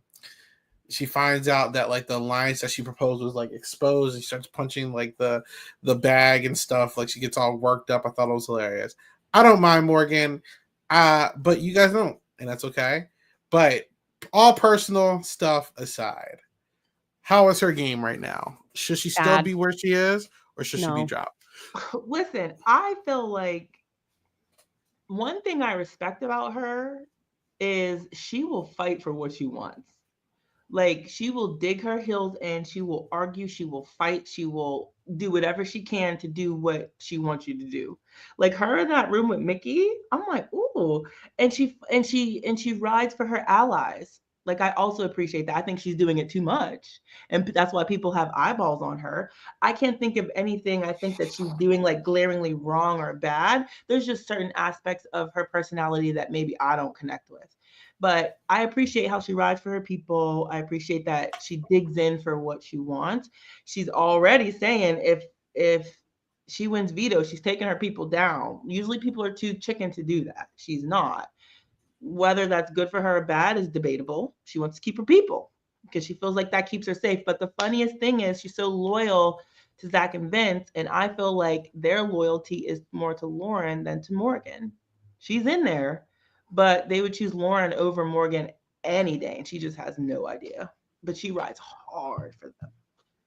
she finds out that like the alliance that she proposed was like exposed, and she starts punching like the bag and stuff. Like she gets all worked up. I thought it was hilarious. I don't mind Morgan, but you guys don't, and that's okay. But all personal stuff aside, how is her game right now? Should she still be where she is, or should she be dropped? Listen, I feel like one thing I respect about her is she will fight for what she wants. Like, she will dig her heels in, she will argue, she will fight, she will do whatever she can to do what she wants you to do. Like her in that room with Mickey, I'm like, ooh. And she rides for her allies. Like, I also appreciate that. I think she's doing it too much. And that's why people have eyeballs on her. I can't think of anything I think that she's doing like glaringly wrong or bad. There's just certain aspects of her personality that maybe I don't connect with. But I appreciate how she rides for her people. I appreciate that she digs in for what she wants. She's already saying if she wins veto, she's taking her people down. Usually people are too chicken to do that. She's not. Whether that's good for her or bad is debatable. She wants to keep her people because she feels like that keeps her safe. But the funniest thing is she's so loyal to Zach and Vince, and I feel like their loyalty is more to Lauren than to Morgan. She's in there, but they would choose Lauren over Morgan any day, and she just has no idea. But she rides hard for them.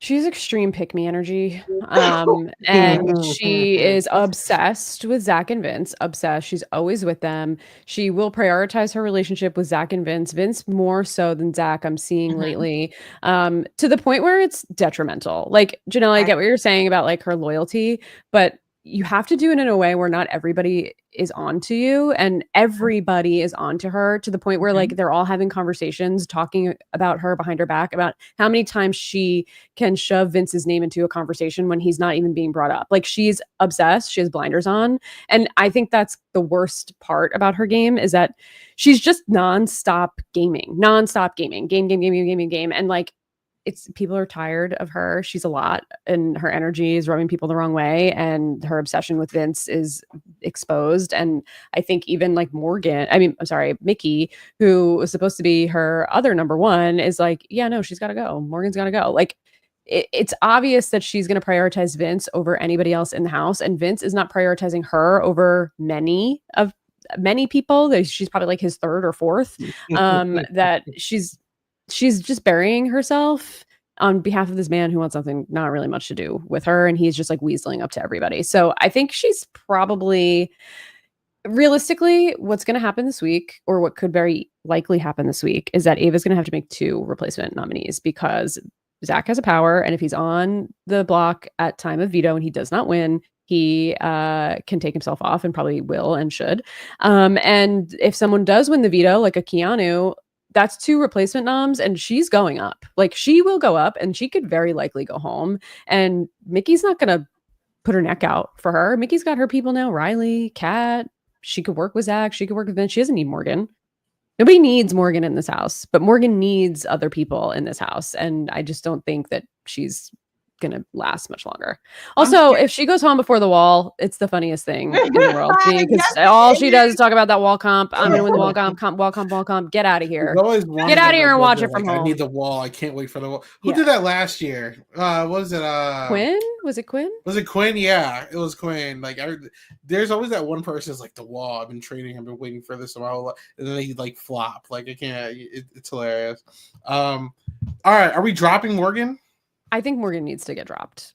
She's extreme pick me energy. And she is obsessed with Zach and Vince. Obsessed. She's always with them. She will prioritize her relationship with Zach and Vince. Vince more so than Zach, I'm seeing lately. To the point where it's detrimental. Like, Janelle, I get what you're saying about like her loyalty, but you have to do it in a way where not everybody is onto you and everybody is onto her, to the point where like they're all having conversations talking about her behind her back about how many times she can shove Vince's name into a conversation when he's not even being brought up. Like, she's obsessed. She has blinders on. And I think that's the worst part about her game, is that she's just nonstop game. And like, it's people are tired of her. She's a lot, and her energy is rubbing people the wrong way, and her obsession with Vince is exposed. And I think even like Mickey, who was supposed to be her other number one, is like, yeah, no, she's got to go. Morgan's got to go. Like, it's obvious that she's going to prioritize Vince over anybody else in the house, and Vince is not prioritizing her over many people. She's probably like his third or fourth. That she's just burying herself on behalf of this man who wants something not really much to do with her, and he's just like weaseling up to everybody. So I think she's probably, realistically, what's going to happen this week, or what could very likely happen this week, is that Ava's going to have to make 2 replacement nominees, because Zach has a power, and if he's on the block at time of veto and he does not win, he can take himself off, and probably will and should. And if someone does win the veto, like a Keanu, that's 2 replacement noms, and she's going up. Like, she will go up, and she could very likely go home. And Mickey's not going to put her neck out for her. Mickey's got her people now. Riley, Kat. She could work with Zach. She could work with Vince. She doesn't need Morgan. Nobody needs Morgan in this house, but Morgan needs other people in this house. And I just don't think that she's going to last much longer. Also, if she goes home before the wall, it's the funniest thing in the world, because all she does is talk about that wall comp. I'm going to win the wall comp. Get out of here. Get out of here and watch it from home. I need the wall. I can't wait for the wall. Who did that last year? Was it Quinn? Was it Quinn? Was it Quinn? Yeah, it was Quinn. Like, there's always that one person who's like, the wall. I've been training. I've been waiting for this a while, and then they like flop. Like, I can't. It's hilarious. All right, are we dropping Morgan? I think Morgan needs to get dropped.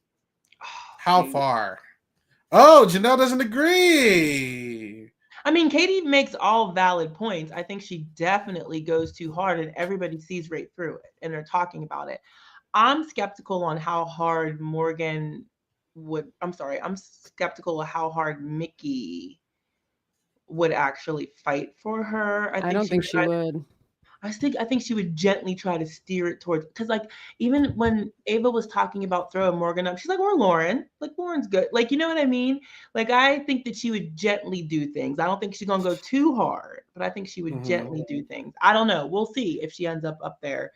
How far? Oh, Janelle doesn't agree. I mean, Katie makes all valid points. I think she definitely goes too hard, and everybody sees right through it, and they're talking about it. I'm skeptical on how hard Morgan would. I'm skeptical of how hard Mickey would actually fight for her. I don't think she would. I think she would gently try to steer it towards, because like, even when Ava was talking about throwing Morgan up, she's like, or Lauren, like, Lauren's good. Like, you know what I mean? Like, I think that she would gently do things. I don't think she's going to go too hard, but I think she would gently do things. I don't know. We'll see if she ends up there.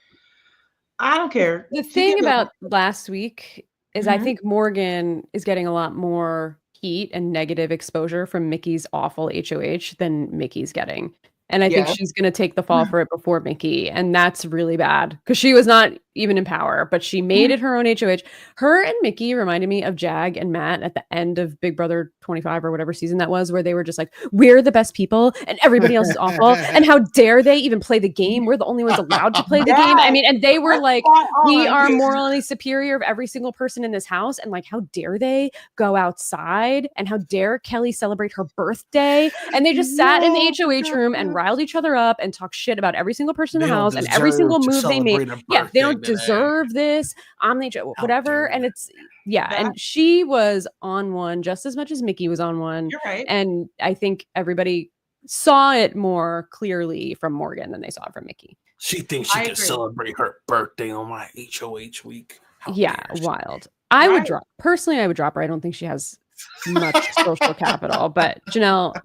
I don't care. The thing about last week is I think Morgan is getting a lot more heat and negative exposure from Mickey's awful HOH than Mickey's getting. And I think she's going to take the fall for it before Mickey. And that's really bad, because she was not even in power, but she made it her own HOH. Her and Mickey reminded me of Jag and Matt at the end of Big Brother 25 or whatever season that was, where they were just like, we're the best people and everybody else is awful. And how dare they even play the game? We're the only ones allowed to play the game. I mean, and they were like, we are morally superior of every single person in this house. And like, how dare they go outside? And how dare Kelly celebrate her birthday? And they just sat in the HOH room and riled each other up and talked shit about every single person in the house and every single move they made. Yeah, they don't deserve this. I'm the whatever. And it's and she was on one just as much as Mickey was on one. You're right. And I think everybody saw it more clearly from Morgan than they saw it from Mickey. She thinks she I can agree. celebrate her birthday on my HOH week. How Yeah, dare she. wild. I would Right. drop. Personally, I would drop her. I don't think she has much social capital. But Janelle,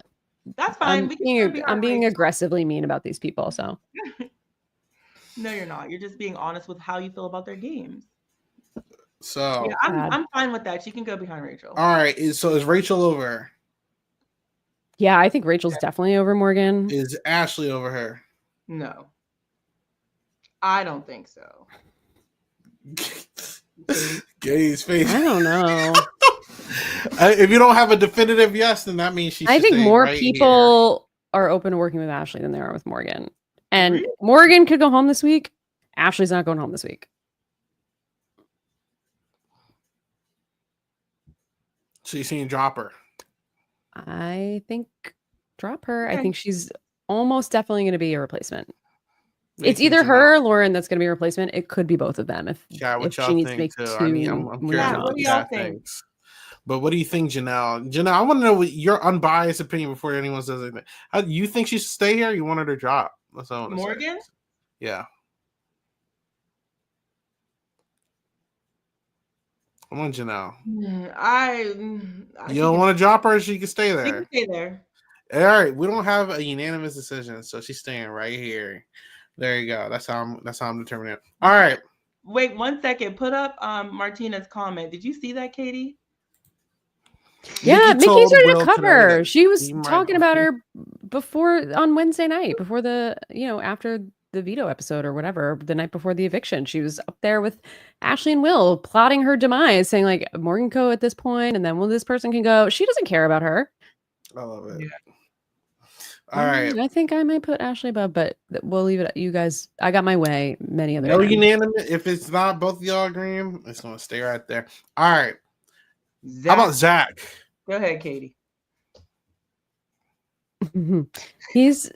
That's fine. We can still be I'm being Rachel. aggressively mean about these people. So No, you're not. You're just being honest with how you feel about their games. So, Yeah, I'm fine with that. She can go behind Rachel. all right. So is Rachel over her? yeah, I think Rachel's definitely over Morgan. Is Ashley over her? No, I don't think so. Gary's face. I don't know. If you don't have a definitive yes, then that means she. I think stay more right people are open to working with Ashley than they are with Morgan. And Really? Morgan could go home this week. Ashley's not going home this week. So you're saying drop her? I think drop her. Okay. I think she's almost definitely going to be a replacement. What It's do you either think, her Janelle? or Lauren that's going to be a replacement. It could be both of them if Yeah, what she y'all needs to think make too? two. I mean, I'm curious Yeah, what what the do y'all chat think? thinks. But what do you think, Janelle? Janelle, I want to know what your unbiased opinion before anyone says anything. How do you think she should stay here? Or you want her to drop? That's what I want to say. Morgan? Yeah. Come on, Janelle. You don't want to drop her? She can stay She there. can stay there. All right, we don't have a unanimous decision, so she's staying right here. There you go. That's how I'm determining it. All right. Wait 1 second. Put up Martina's comment. Did you see that, Katie? Yeah, Mickey told started Will to today cover. that She was he might talking go about see- her before on Wednesday night, before the, after the veto episode or whatever, the night before the eviction. She was up there with Ashley and Will plotting her demise, saying like Morgan go at this point, and then this person can go. She doesn't care about her. I love it. Yeah. All right. I think I might put Ashley above, but we'll leave it at you guys. I got my way many other No times. unanimous. If it's not both of y'all agreeing, it's gonna stay right there. All right. Zach. How about Zach? Go ahead, Katie. he's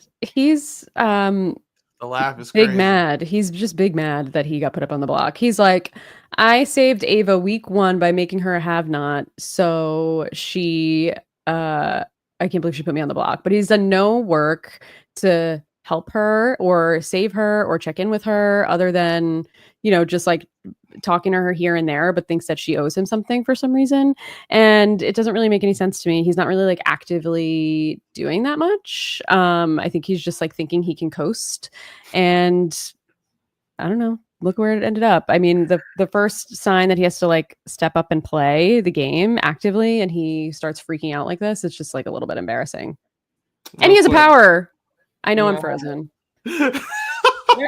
The laugh is big crazy. mad. He's just big mad that he got put up on the block. He's like, I saved Ava week 1 by making her a have-not. So she, I can't believe she put me on the block. But he's done no work to help her or save her or check in with her other than, just like talking to her here and there, but thinks that she owes him something for some reason. And it doesn't really make any sense to me. He's not really like actively doing that much. I think he's just like thinking he can coast. And I don't know. Look where it ended up. I mean, the first sign that he has to like step up and play the game actively and he starts freaking out like this, it's just like a little bit embarrassing. And he has a power. I know I'm Yeah. frozen.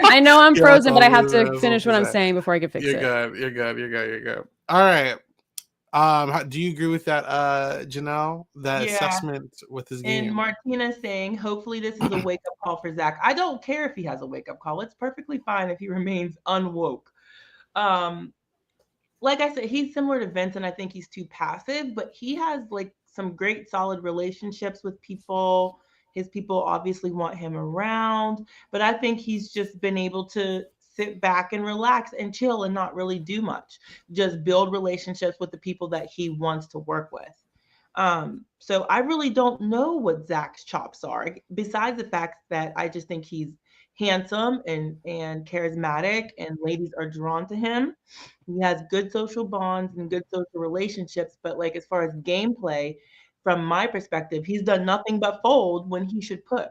I know I'm Yeah, frozen, but I have totally. to That's finish what what I'm that- saying before I can fix You're it. good. You're good. You're good. You're good. All right. Do you agree with that, Janelle? That Yeah. assessment with his game? And Martina saying, hopefully this is a wake-up call for Zach. I don't care if he has a wake-up call. It's perfectly fine if he remains unwoke. Like I said, he's similar to Vince, and I think he's too passive, but he has like some great solid relationships with people. His people obviously want him around, but I think he's just been able to sit back and relax and chill and not really do much. Just build relationships with the people that he wants to work with. So I really don't know what Zach's chops are, besides the fact that I just think he's handsome and charismatic, and ladies are drawn to him. He has good social bonds and good social relationships, but like as far as gameplay, from my perspective, he's done nothing but fold when he should push.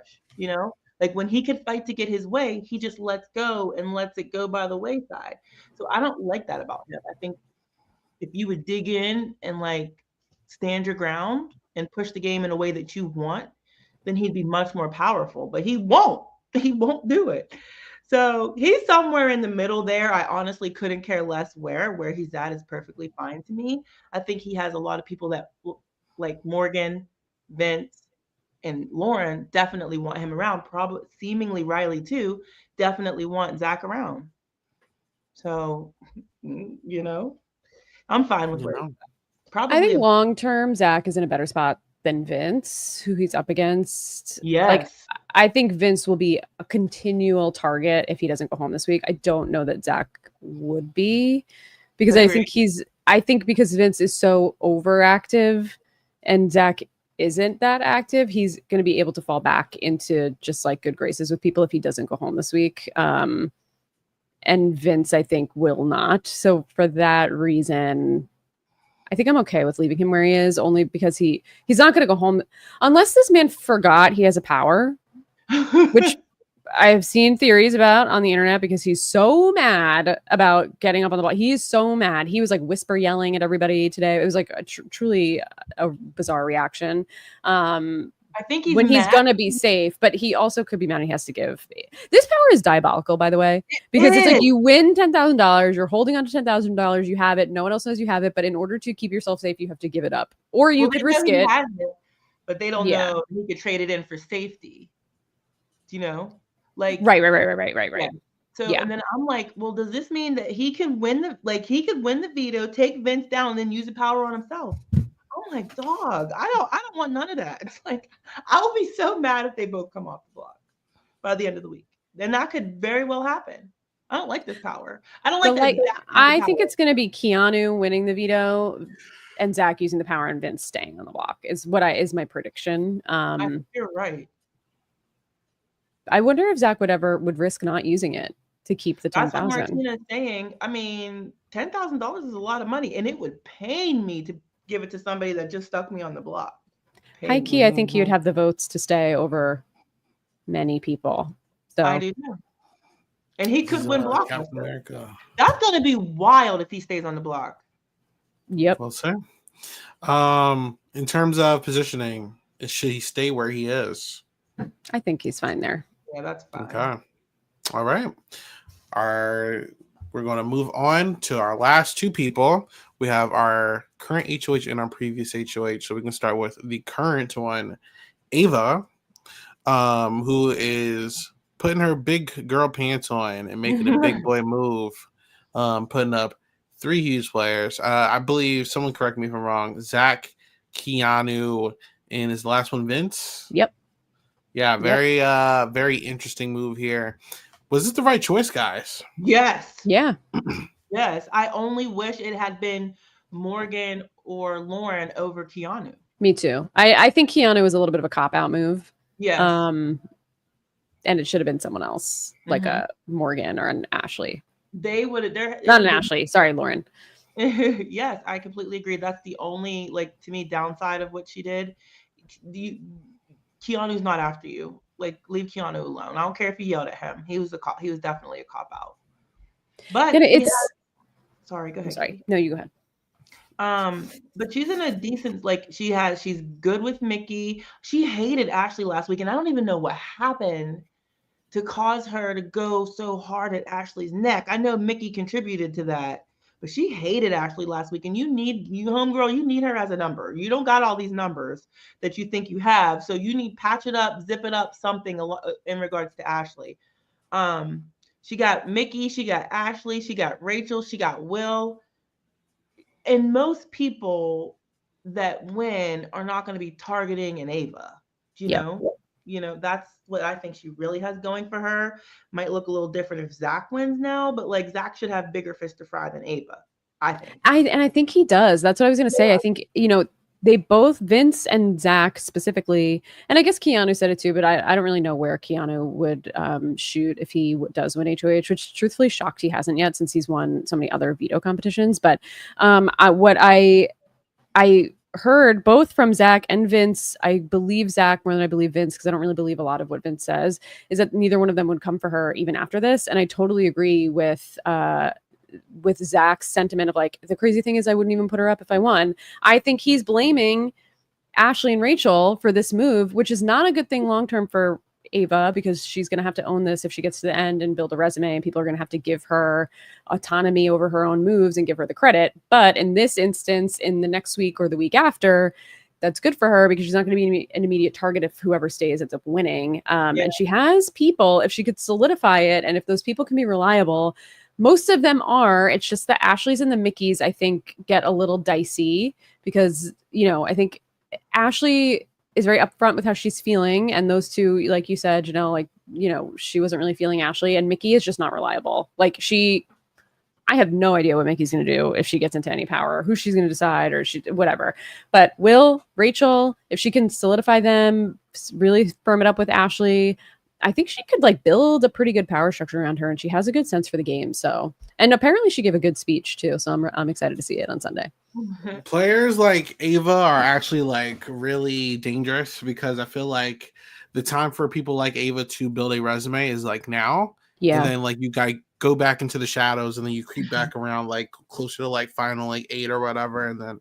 Like when he could fight to get his way, he just lets go and lets it go by the wayside. So I don't like that about him. I think if you would dig in and like stand your ground and push the game in a way that you want, then he'd be much more powerful. But he won't. He won't do it. So he's somewhere in the middle there. I honestly couldn't care less where he's at is perfectly fine to me. I think he has a lot of people that like Morgan, Vince, and Lauren definitely want him around. Probably seemingly Riley too, definitely want Zach around. So, I'm fine with where he's at. Probably I think long term, Zach is in a better spot than Vince, who he's up against. yes. Like, I think Vince will be a continual target if he doesn't go home this week. I don't know that Zach would be, because I think because Vince is so overactive and Zach isn't that active, he's going to be able to fall back into just like good graces with people if he doesn't go home this week. And Vince, I think, will not. So for that reason, I think I'm okay with leaving him where he is, only because he's not going to go home unless this man forgot he has a power, which I've seen theories about on the internet because he's so mad about getting up on the block. He is so mad. He was like whisper yelling at everybody today. It was like truly a bizarre reaction. I think he's when he's mad. gonna be safe, but he also could be mad. He has to give. This power is diabolical, by the way, because it's like you win $10,000, you're holding on to $10,000, you have it. No one else knows you have it, but in order to keep yourself safe, you have to give it up, or you could risk it. But they don't know he could trade it in for safety. Do you know? Like right. Yeah. So and then I'm like, well, does this mean that he can win the veto, take Vince down, and then use the power on himself? Oh my dog. I don't want none of that. It's like I'll be so mad if they both come off the block by the end of the week. Then that could very well happen. I don't like this power. I don't like that. I think it's gonna be Keanu winning the veto and Zach using the power and Vince staying on the block is my prediction. I think you're right. I wonder if Zach would risk not using it to keep the 10,000. That's what Martina's saying. I mean, $10,000 is a lot of money, and it would pain me to give it to somebody that just stuck me on the block. High key, I think he would have the votes to stay over many people. So I do too. And he could win block. Captain America. That's going to be wild if he stays on the block. Yep. Well said. In terms of positioning, should he stay where he is? I think he's fine there. Yeah, that's fine. Okay. All right. We're going to move on to our last two people. We have our current HOH and our previous HOH. So we can start with the current one, Ava, who is putting her big girl pants on and making a big boy move, putting up 3 huge players. I believe, someone correct me if I'm wrong, Zach, Keanu, and is the last one Vince? Yep. Yeah, very interesting move here. Was this the right choice, guys? Yes. Yeah. Yes. I only wish it had been Morgan or Lauren over Keanu. Me too. I think Keanu was a little bit of a cop-out move. Yes. And it should have been someone else, like a Morgan or an Ashley. They would have. Not an Ashley. Sorry, Lauren. Yes, I completely agree. That's the only, like, to me, downside of what she did. Keanu's not after you. Like, leave Keanu alone. I don't care if you yelled at him. He was definitely a cop out. But sorry, go ahead. Sorry. No, you go ahead. But she's in a decent, like, she's good with Mickey. She hated Ashley last week, and I don't even know what happened to cause her to go so hard at Ashley's neck. I know Mickey contributed to that, but she hated Ashley last week, and you homegirl, you need her as a number. You don't got all these numbers that you think you have, so you need patch it up, zip it up, something in regards to Ashley. She got Mickey, she got Ashley, she got Rachel, she got Will. And most people that win are not going to be targeting an Ava. You know, that's what I think she really has going for her. Might look a little different if Zach wins now, but like Zach should have bigger fish to fry than Ava, I think. I think he does. That's what I was going to say. I think, they both, Vince and Zach specifically, and I guess Keanu said it too, but I don't really know where Keanu would shoot if he does win HOH, which truthfully shocked he hasn't yet since he's won so many other veto competitions. But what I heard both from Zach and Vince, I believe Zach more than I believe Vince, because I don't really believe a lot of what Vince says, is that neither one of them would come for her even after this. And I totally agree with Zach's sentiment of like, the crazy thing is I wouldn't even put her up if I won. I think he's blaming Ashley and Rachel for this move, which is not a good thing long-term for Ava, because she's going to have to own this if she gets to the end and build a resume, and people are going to have to give her autonomy over her own moves and give her the credit. But in this instance, in the next week or the week after, that's good for her because she's not going to be an immediate target if whoever stays ends up winning. And she has people, if she could solidify it, and if those people can be reliable, most of them are. It's just the Ashleys and the Mickeys, I think, get a little dicey because, I think Ashley is very upfront with how she's feeling. And those two, like you said, she wasn't really feeling Ashley, and Mickey is just not reliable. Like I have no idea what Mickey's going to do if she gets into any power, or who she's going to decide, or whatever. But Will, Rachel, if she can solidify them, really firm it up with Ashley, I think she could like build a pretty good power structure around her, and she has a good sense for the game. So, and apparently she gave a good speech too. So I'm excited to see it on Sunday. Players like Ava are actually like really dangerous because I feel like the time for people like Ava to build a resume is like now. Yeah. And then like you guys go back into the shadows and then you creep back around like closer to like final like 8 or whatever. And then,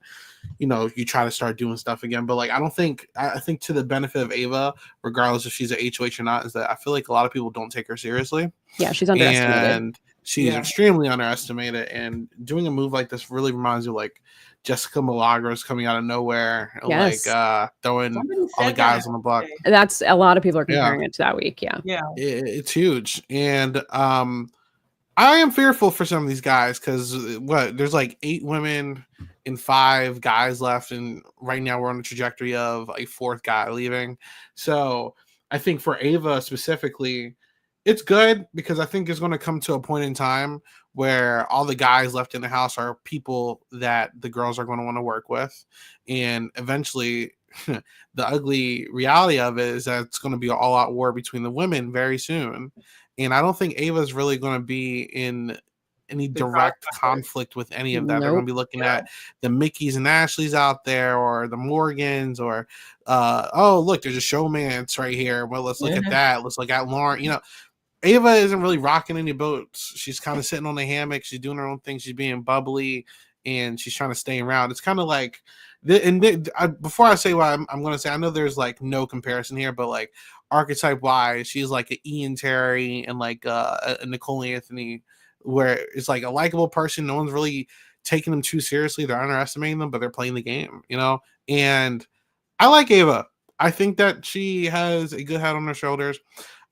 you know, you try to start doing stuff again. But like, I think to the benefit of Ava, regardless if she's a HOH or not, is that I feel like a lot of people don't take her seriously. Yeah, she's underestimated. And she's extremely underestimated. And doing a move like this really reminds you of like Jessica Milagros coming out of nowhere and like throwing all the guys on the block. That's a lot of people are comparing it to that week. Yeah. It's huge. And I am fearful for some of these guys because there's like 8 women and 5 guys left, and right now we're on the trajectory of a 4th guy leaving. So I think for Ava specifically, it's good because I think it's going to come to a point in time where all the guys left in the house are people that the girls are going to want to work with, and eventually the ugly reality of it is that it's going to be an all-out war between the women very soon. And I don't think Ava is really going to be in any direct conflict with any of that. Nope. They're going to be looking at the Mickeys and Ashleys out there, or the Morgans, or oh, look, there's a showmance right here. Well, let's look at that. Let's look at Lauren. You know, Ava isn't really rocking any boats. She's kind of sitting on the hammock. She's doing her own thing. She's being bubbly, and she's trying to stay around. It's kind of like, before I say what I'm going to say, I know there's like no comparison here, but like archetype wise, she's like an Ian Terry and like a Nicole Anthony, where it's like a likable person. No one's really taking them too seriously. They're underestimating them, but they're playing the game, you know? And I like Ava. I think that she has a good head on her shoulders.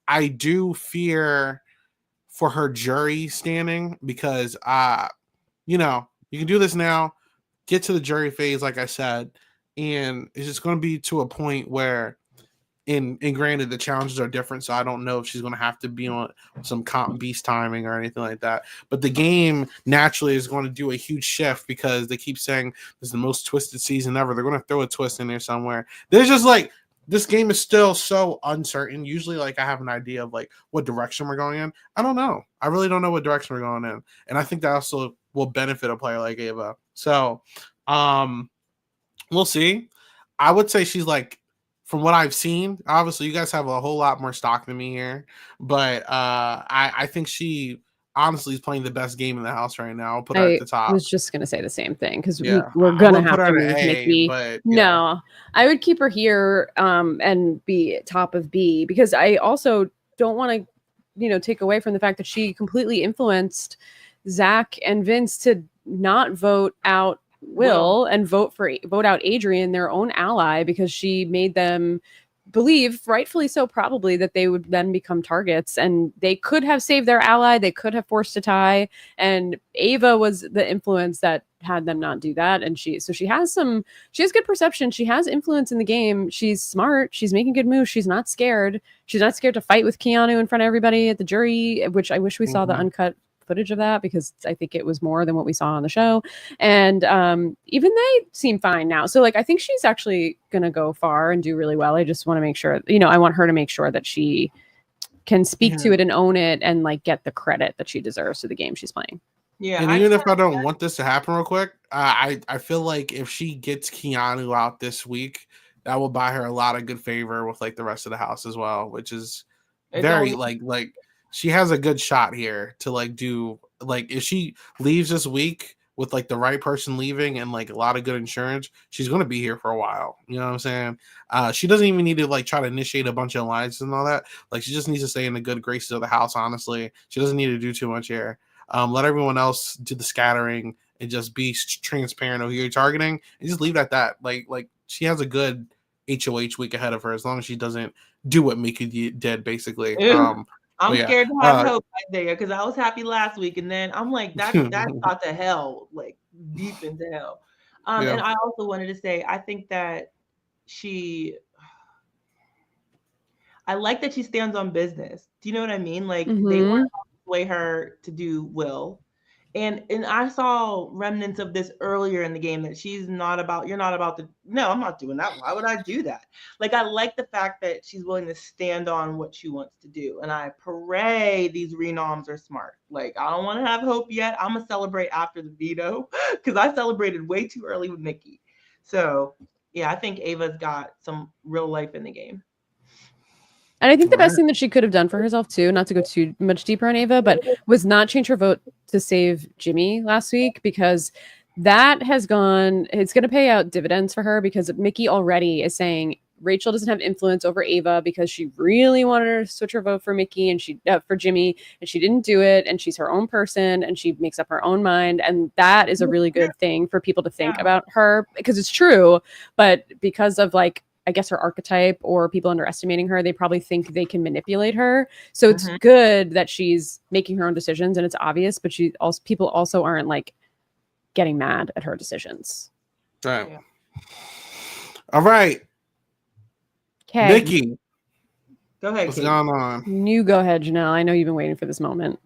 I do fear for her jury standing because, you know, you can do this now, get to the jury phase, like I said, and it's just going to be to a point where, and granted, the challenges are different, so I don't know if she's going to have to be on some comp beast timing or anything like that. But the game naturally is going to do a huge shift because they keep saying this is the most twisted season ever. They're going to throw a twist in there somewhere. There's just like, this game is still so uncertain. Usually, like, I have an idea of like what direction we're going in. I don't know. I really don't know what direction we're going in, and I think that also will benefit a player like Ava. So, we'll see. I would say she's like, from what I've seen, obviously you guys have a whole lot more stock than me here, but I think she honestly is playing the best game in the house right now. I'll put her at the top. I was just going to say the same thing because we're going to have to move Mickey. But, no, I would keep her here and be top of B because I also don't want to, you know, take away from the fact that she completely influenced Zach and Vince to not vote out Will and vote out Adrian, their own ally, because she made them believe, rightfully so probably, that they would then become targets, and they could have saved their ally, they could have forced a tie, and Ava was the influence that had them not do that. And she has good perception, she has influence in the game, she's smart, she's making good moves, she's not scared to fight with Keanu in front of everybody at the jury, which I wish we saw the uncut footage of that because I think it was more than what we saw on the show. And even they seem fine now. So like, I think she's actually going to go far and do really well. I just want to make sure, you know, I want her to make sure that she can speak to it and own it and like get the credit that she deserves to the game she's playing. Yeah. And even if I don't want this to happen real quick, I feel like if she gets Keanu out this week, that will buy her a lot of good favor with like the rest of the house as well, which is very like she has a good shot here to like do, like, if she leaves this week with like the right person leaving and like a lot of good insurance, she's going to be here for a while. You know what I'm saying? She doesn't even need to like try to initiate a bunch of alliances and all that. Like, she just needs to stay in the good graces of the house. Honestly, she doesn't need to do too much here. Let everyone else do the scattering and just be transparent of who you're targeting and just leave it at that. Like she has a good HOH week ahead of her as long as she doesn't do what Mika did, basically. I'm scared to have hope right there because I was happy last week, and then I'm like, that's got to hell, like deep into hell. And I also wanted to say, I think that I like that she stands on business. Do you know what I mean? Like they want to sway her to do Will, And I saw remnants of this earlier in the game, that you're not about to, no, I'm not doing that. Why would I do that? Like, I like the fact that she's willing to stand on what she wants to do. And I pray these renoms are smart. Like, I don't want to have hope yet. I'm going to celebrate after the veto because I celebrated way too early with Mickey. So, yeah, I think Ava's got some real life in the game. And I think the best thing that she could have done for herself too, not to go too much deeper on Ava, but was not change her vote to save Jimmy last week, because that has gone, it's going to pay out dividends for her, because Mickey already is saying Rachel doesn't have influence over Ava because she really wanted her to switch her vote for Mickey and for Jimmy, and she didn't do it, and she's her own person and she makes up her own mind, and that is a really good thing for people to think about her, because it's true, but because of like, I guess, her archetype or people underestimating her, they probably think they can manipulate her. So it's good that she's making her own decisions and it's obvious, but people also aren't like getting mad at her decisions. Right. Yeah. All right. Okay. Nikki. Go ahead. What's going on? You go ahead, Janelle. I know you've been waiting for this moment.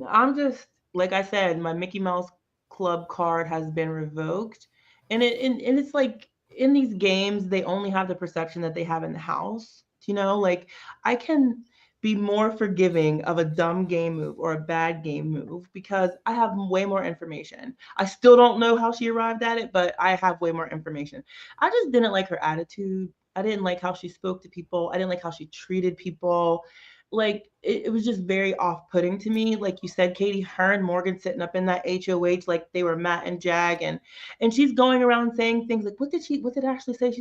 I'm just, like I said, my Mickey Mouse Club card has been revoked. And it's like, in these games, they only have the perception that they have in the house. You know, like, I can be more forgiving of a dumb game move or a bad game move because I have way more information. I still don't know how she arrived at it, but I have way more information. I just didn't like her attitude. I didn't like how she spoke to people. I didn't like how she treated people. Like, it was just very off-putting to me. Like you said, Katie, her and Morgan sitting up in that HOH like they were Matt and Jag, and she's going around saying things like, what did Ashley say?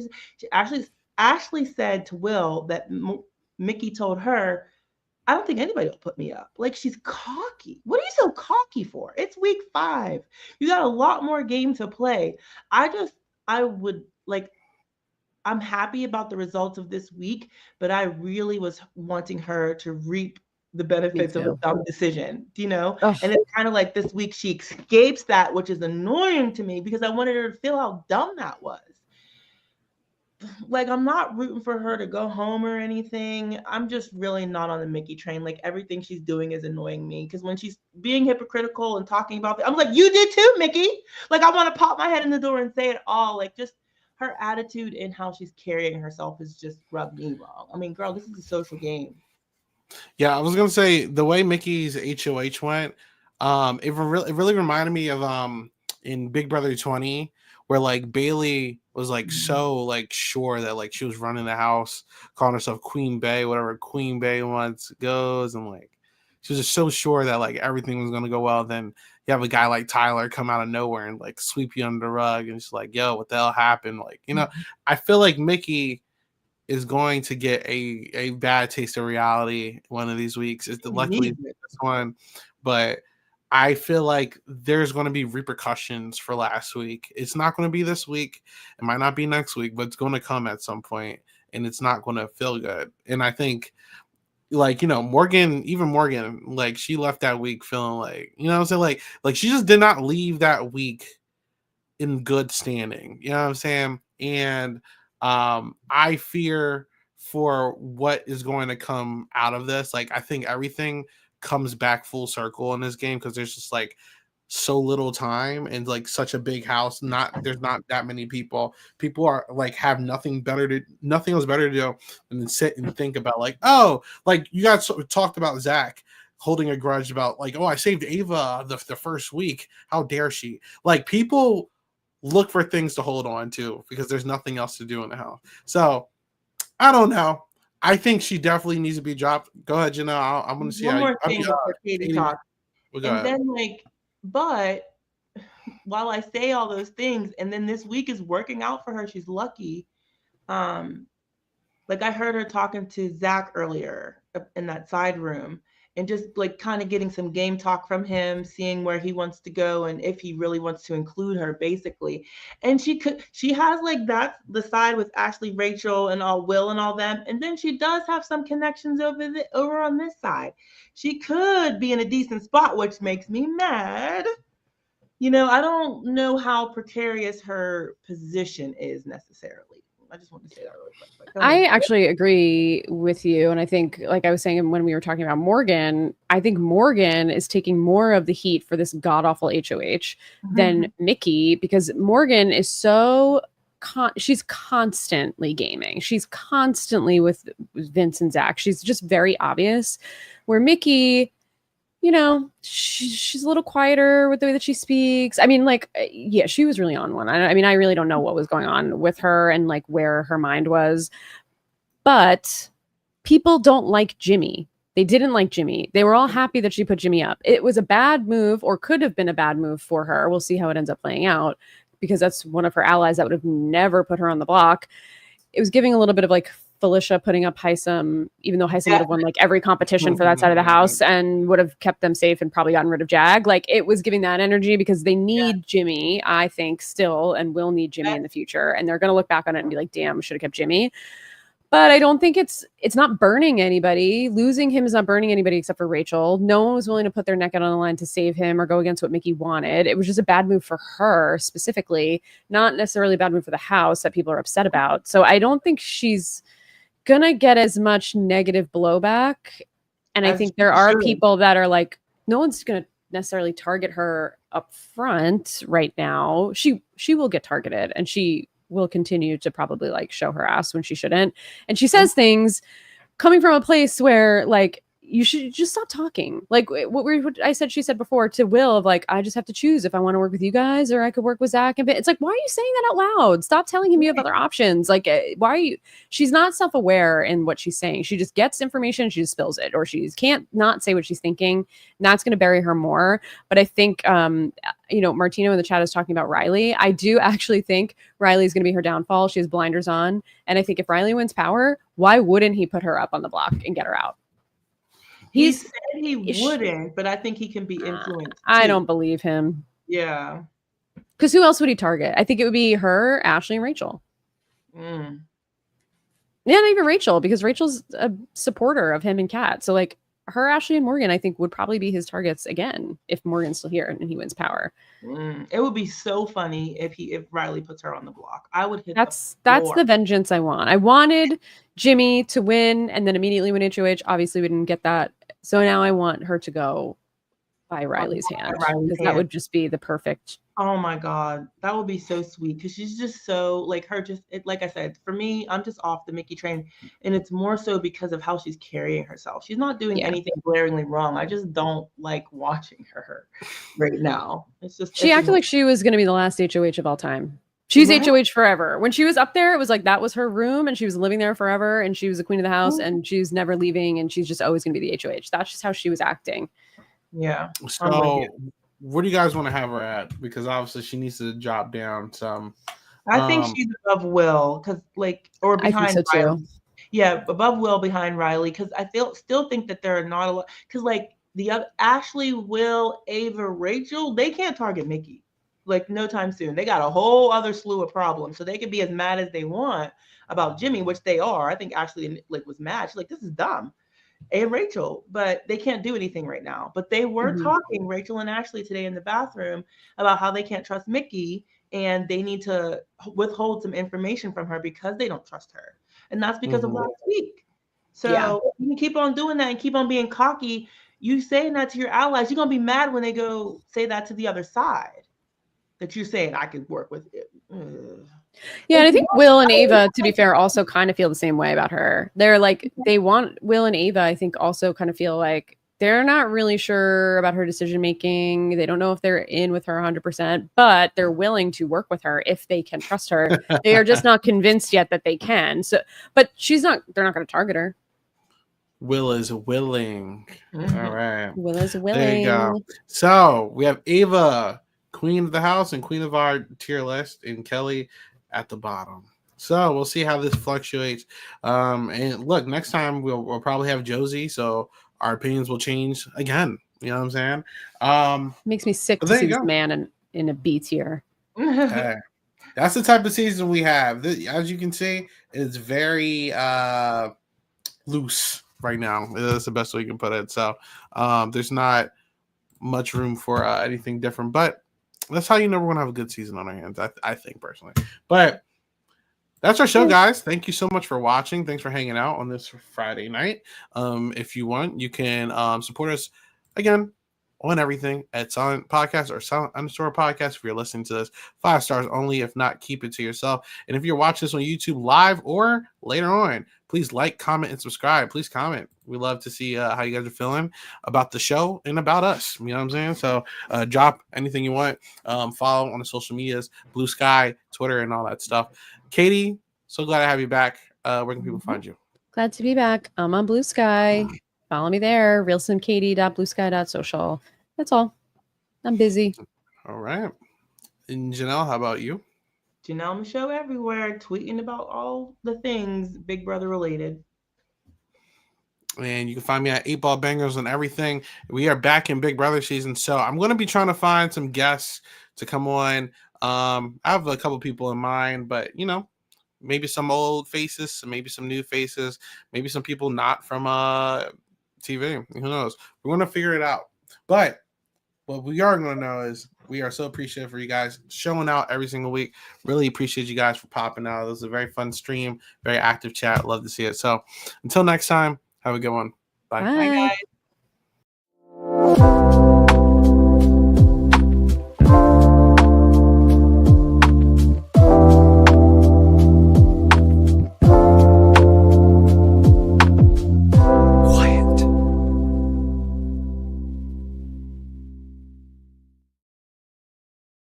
Ashley said to Will that Mickey told her, I don't think anybody will put me up. Like, she's cocky. What are you so cocky for? It's week 5. You got a lot more game to play. I'm happy about the results of this week, but I really was wanting her to reap the benefits of a dumb decision, you know? Ugh. And it's kind of like this week she escapes that, which is annoying to me because I wanted her to feel how dumb that was. Like, I'm not rooting for her to go home or anything. I'm just really not on the Mickey train. Like, everything she's doing is annoying me because when she's being hypocritical and talking about it, I'm like, you did too, Mickey. Like, I want to pop my head in the door and say it all. Like, just her attitude and how she's carrying herself has just rubbed me wrong. I mean, girl, this is a social game. Yeah, I was gonna say the way Mickey's HOH went, it really reminded me of in Big Brother 20, where like Bailey was like so like sure that like she was running the house, calling herself Queen Bey, whatever Queen Bey wants goes, and like she was just so sure that like everything was gonna go well. Then you have a guy like Tyler come out of nowhere and like sweep you under the rug, and it's like, yo, what the hell happened? Like, you know, I feel like Mickey is going to get a bad taste of reality one of these weeks. It's luckily this one, but I feel like there's going to be repercussions for last week. It's not going to be this week. It might not be next week, but it's going to come at some point, and it's not going to feel good. And I think, like, you know, Morgan, like she left that week feeling like, you know what I'm saying? Like she just did not leave that week in good standing. You know what I'm saying? And I fear for what is going to come out of this. Like, I think everything comes back full circle in this game because there's just like so little time and like such a big house. There's not that many people. People are like have nothing else better to do than to sit and think about like, oh, like you guys talked about Zach holding a grudge about like, oh, I saved Ava the first week. How dare she? Like, people look for things to hold on to because there's nothing else to do in the house. So I don't know. I think she definitely needs to be dropped. Go ahead, Janelle. I'm going to see one more thing before Katie talks. And then, like, but while I say all those things, and then this week is working out for her, she's lucky. Like, I heard her talking to Zach earlier in that side room, and just like kind of getting some game talk from him, seeing where he wants to go and if he really wants to include her, basically. And she has like that the side with Ashley, Rachel, and all Will and all them, and then she does have some connections over on this side. She could be in a decent spot, which makes me mad. You know, I don't know how precarious her position is necessarily. I just want to say that really quick. But I actually agree with you. And I think, like I was saying when we were talking about Morgan, I think Morgan is taking more of the heat for this god-awful HOH than Mickey, because Morgan is so... she's constantly gaming. She's constantly with Vince and Zach. She's just very obvious. Where Mickey... she's a little quieter with the way that she speaks. I mean, like, yeah, she was really on one. I mean, I really don't know what was going on with her and like where her mind was. But people don't like Jimmy. They didn't like Jimmy. They were all happy that she put Jimmy up. It was a bad move, or could have been a bad move for her. We'll see how it ends up playing out, because that's one of her allies that would have never put her on the block. It was giving a little bit of like Felicia putting up Heisem, even though Heisem would have won like every competition for that side of the house and would have kept them safe and probably gotten rid of Jag. Like, it was giving that energy, because they need Jimmy, I think, still, and will need Jimmy in the future. And they're going to look back on it and be like, damn, should have kept Jimmy. But I don't think it's not burning anybody. Losing him is not burning anybody except for Rachel. No one was willing to put their neck out on the line to save him or go against what Mickey wanted. It was just a bad move for her specifically, not necessarily a bad move for the house that people are upset about. So I don't think she's gonna get as much negative blowback. And I think there are people that are like, no one's gonna necessarily target her up front right now. She will get targeted, and she will continue to probably like show her ass when she shouldn't. And she says things coming from a place where like, you should just stop talking. Like what I said, she said before to Will of like, I just have to choose if I want to work with you guys or I could work with Zach. And it's like, why are you saying that out loud? Stop telling him you have other options. Like, why are you? She's not self-aware in what she's saying. She just gets information, she just spills it, or she can't not say what she's thinking. And that's going to bury her more. But I think, Martino in the chat is talking about Riley. I do actually think Riley is going to be her downfall. She has blinders on. And I think if Riley wins power, why wouldn't he put her up on the block and get her out? He said he wouldn't, but I think he can be influenced. I don't believe him. Yeah. Because who else would he target? I think it would be her, Ashley, and Rachel. Yeah, not even Rachel, because Rachel's a supporter of him and Kat. So like her, Ashley, and Morgan, I think would probably be his targets again if Morgan's still here and he wins power. It would be so funny if Riley puts her on the block. I would hit. That's the vengeance I want. I wanted Jimmy to win and then immediately win HOH. Obviously, we didn't get that. So now I want her to go by Riley's hand, because that would just be the perfect. Oh my God, that would be so sweet, because she's just so like her. Like I said, for me, I'm just off the Mickey train, and it's more so because of how she's carrying herself. She's not doing anything glaringly wrong. I just don't like watching her right now. She acted like she was going to be the last HOH of all time. She's HOH forever. When she was up there, it was like that was her room, and she was living there forever, and she was the queen of the house, and she's never leaving, and she's just always going to be the HOH. That's just how she was acting. Yeah. So, where do you guys want to have her at? Because obviously she needs to drop down some. I think she's above Will, because or behind. I think so Riley. Too. Yeah, above Will, behind Riley, because I still think that there are not a lot. Because the other Ashley, Will, Ava, Rachel, they can't target Mickey. Like no time soon. They got a whole other slew of problems. So they could be as mad as they want about Jimmy, which they are. I think Ashley was mad. She's like, this is dumb. And Rachel, but they can't do anything right now. But they were talking, Rachel and Ashley, today in the bathroom about how they can't trust Mickey and they need to withhold some information from her because they don't trust her. And that's because of last week. So you can keep on doing that and keep on being cocky. You saying that to your allies, you're going to be mad when they go say that to the other side. That you're saying I could work with it. Yeah, and I think Will and Ava, to be fair, also kind of feel the same way about her. They're like, they want Will and Ava, I think, also kind of feel like they're not really sure about her decision making. They don't know if they're in with her 100%, but they're willing to work with her if they can trust her. They are just not convinced yet that they can. So, but they're not going to target her. Will is willing. All right. Will is willing. There you go. So we have Ava, queen of the house and queen of our tier list, and Kelly at the bottom. So we'll see how this fluctuates. And look, next time we'll probably have Josi, so our opinions will change again. You know what I'm saying? Makes me sick to see this man in a B tier. Okay. That's the type of season we have. As you can see, it's very loose right now. That's the best way you can put it. So there's not much room for anything different, but that's how you know we're going to have a good season on our hands, I think, personally. But that's our show, guys. Thank you so much for watching. Thanks for hanging out on this Friday night. If you want, you can support us again on everything at Silent Podcast or Silent_Podcast. If you're listening to this, 5 stars only. If not, keep it to yourself. And if you're watching this on YouTube live or later on, please like, comment, and subscribe. Please comment. We love to see how you guys are feeling about the show and about us. You know what I'm saying? So drop anything you want. Follow on the social medias, Blue Sky, Twitter, and all that stuff. Katie, so glad to have you back. Where can people find you? Glad to be back. I'm on Blue Sky. Follow me there. realsimkatie.bluesky.social. That's all. I'm busy. All right. And Janelle, how about you? Janelle Michaud everywhere, tweeting about all the things Big Brother related. And you can find me at 8 Ball Bangers on everything. We are back in Big Brother season, so I'm going to be trying to find some guests to come on. I have a couple people in mind, but maybe some old faces, maybe some new faces, maybe some people not from TV. Who knows? We're going to figure it out. But what we are going to know is we are so appreciative for you guys showing out every single week. Really appreciate you guys for popping out. It was a very fun stream, very active chat. Love to see it. So until next time, have a good one. Bye. Bye. Bye, guys.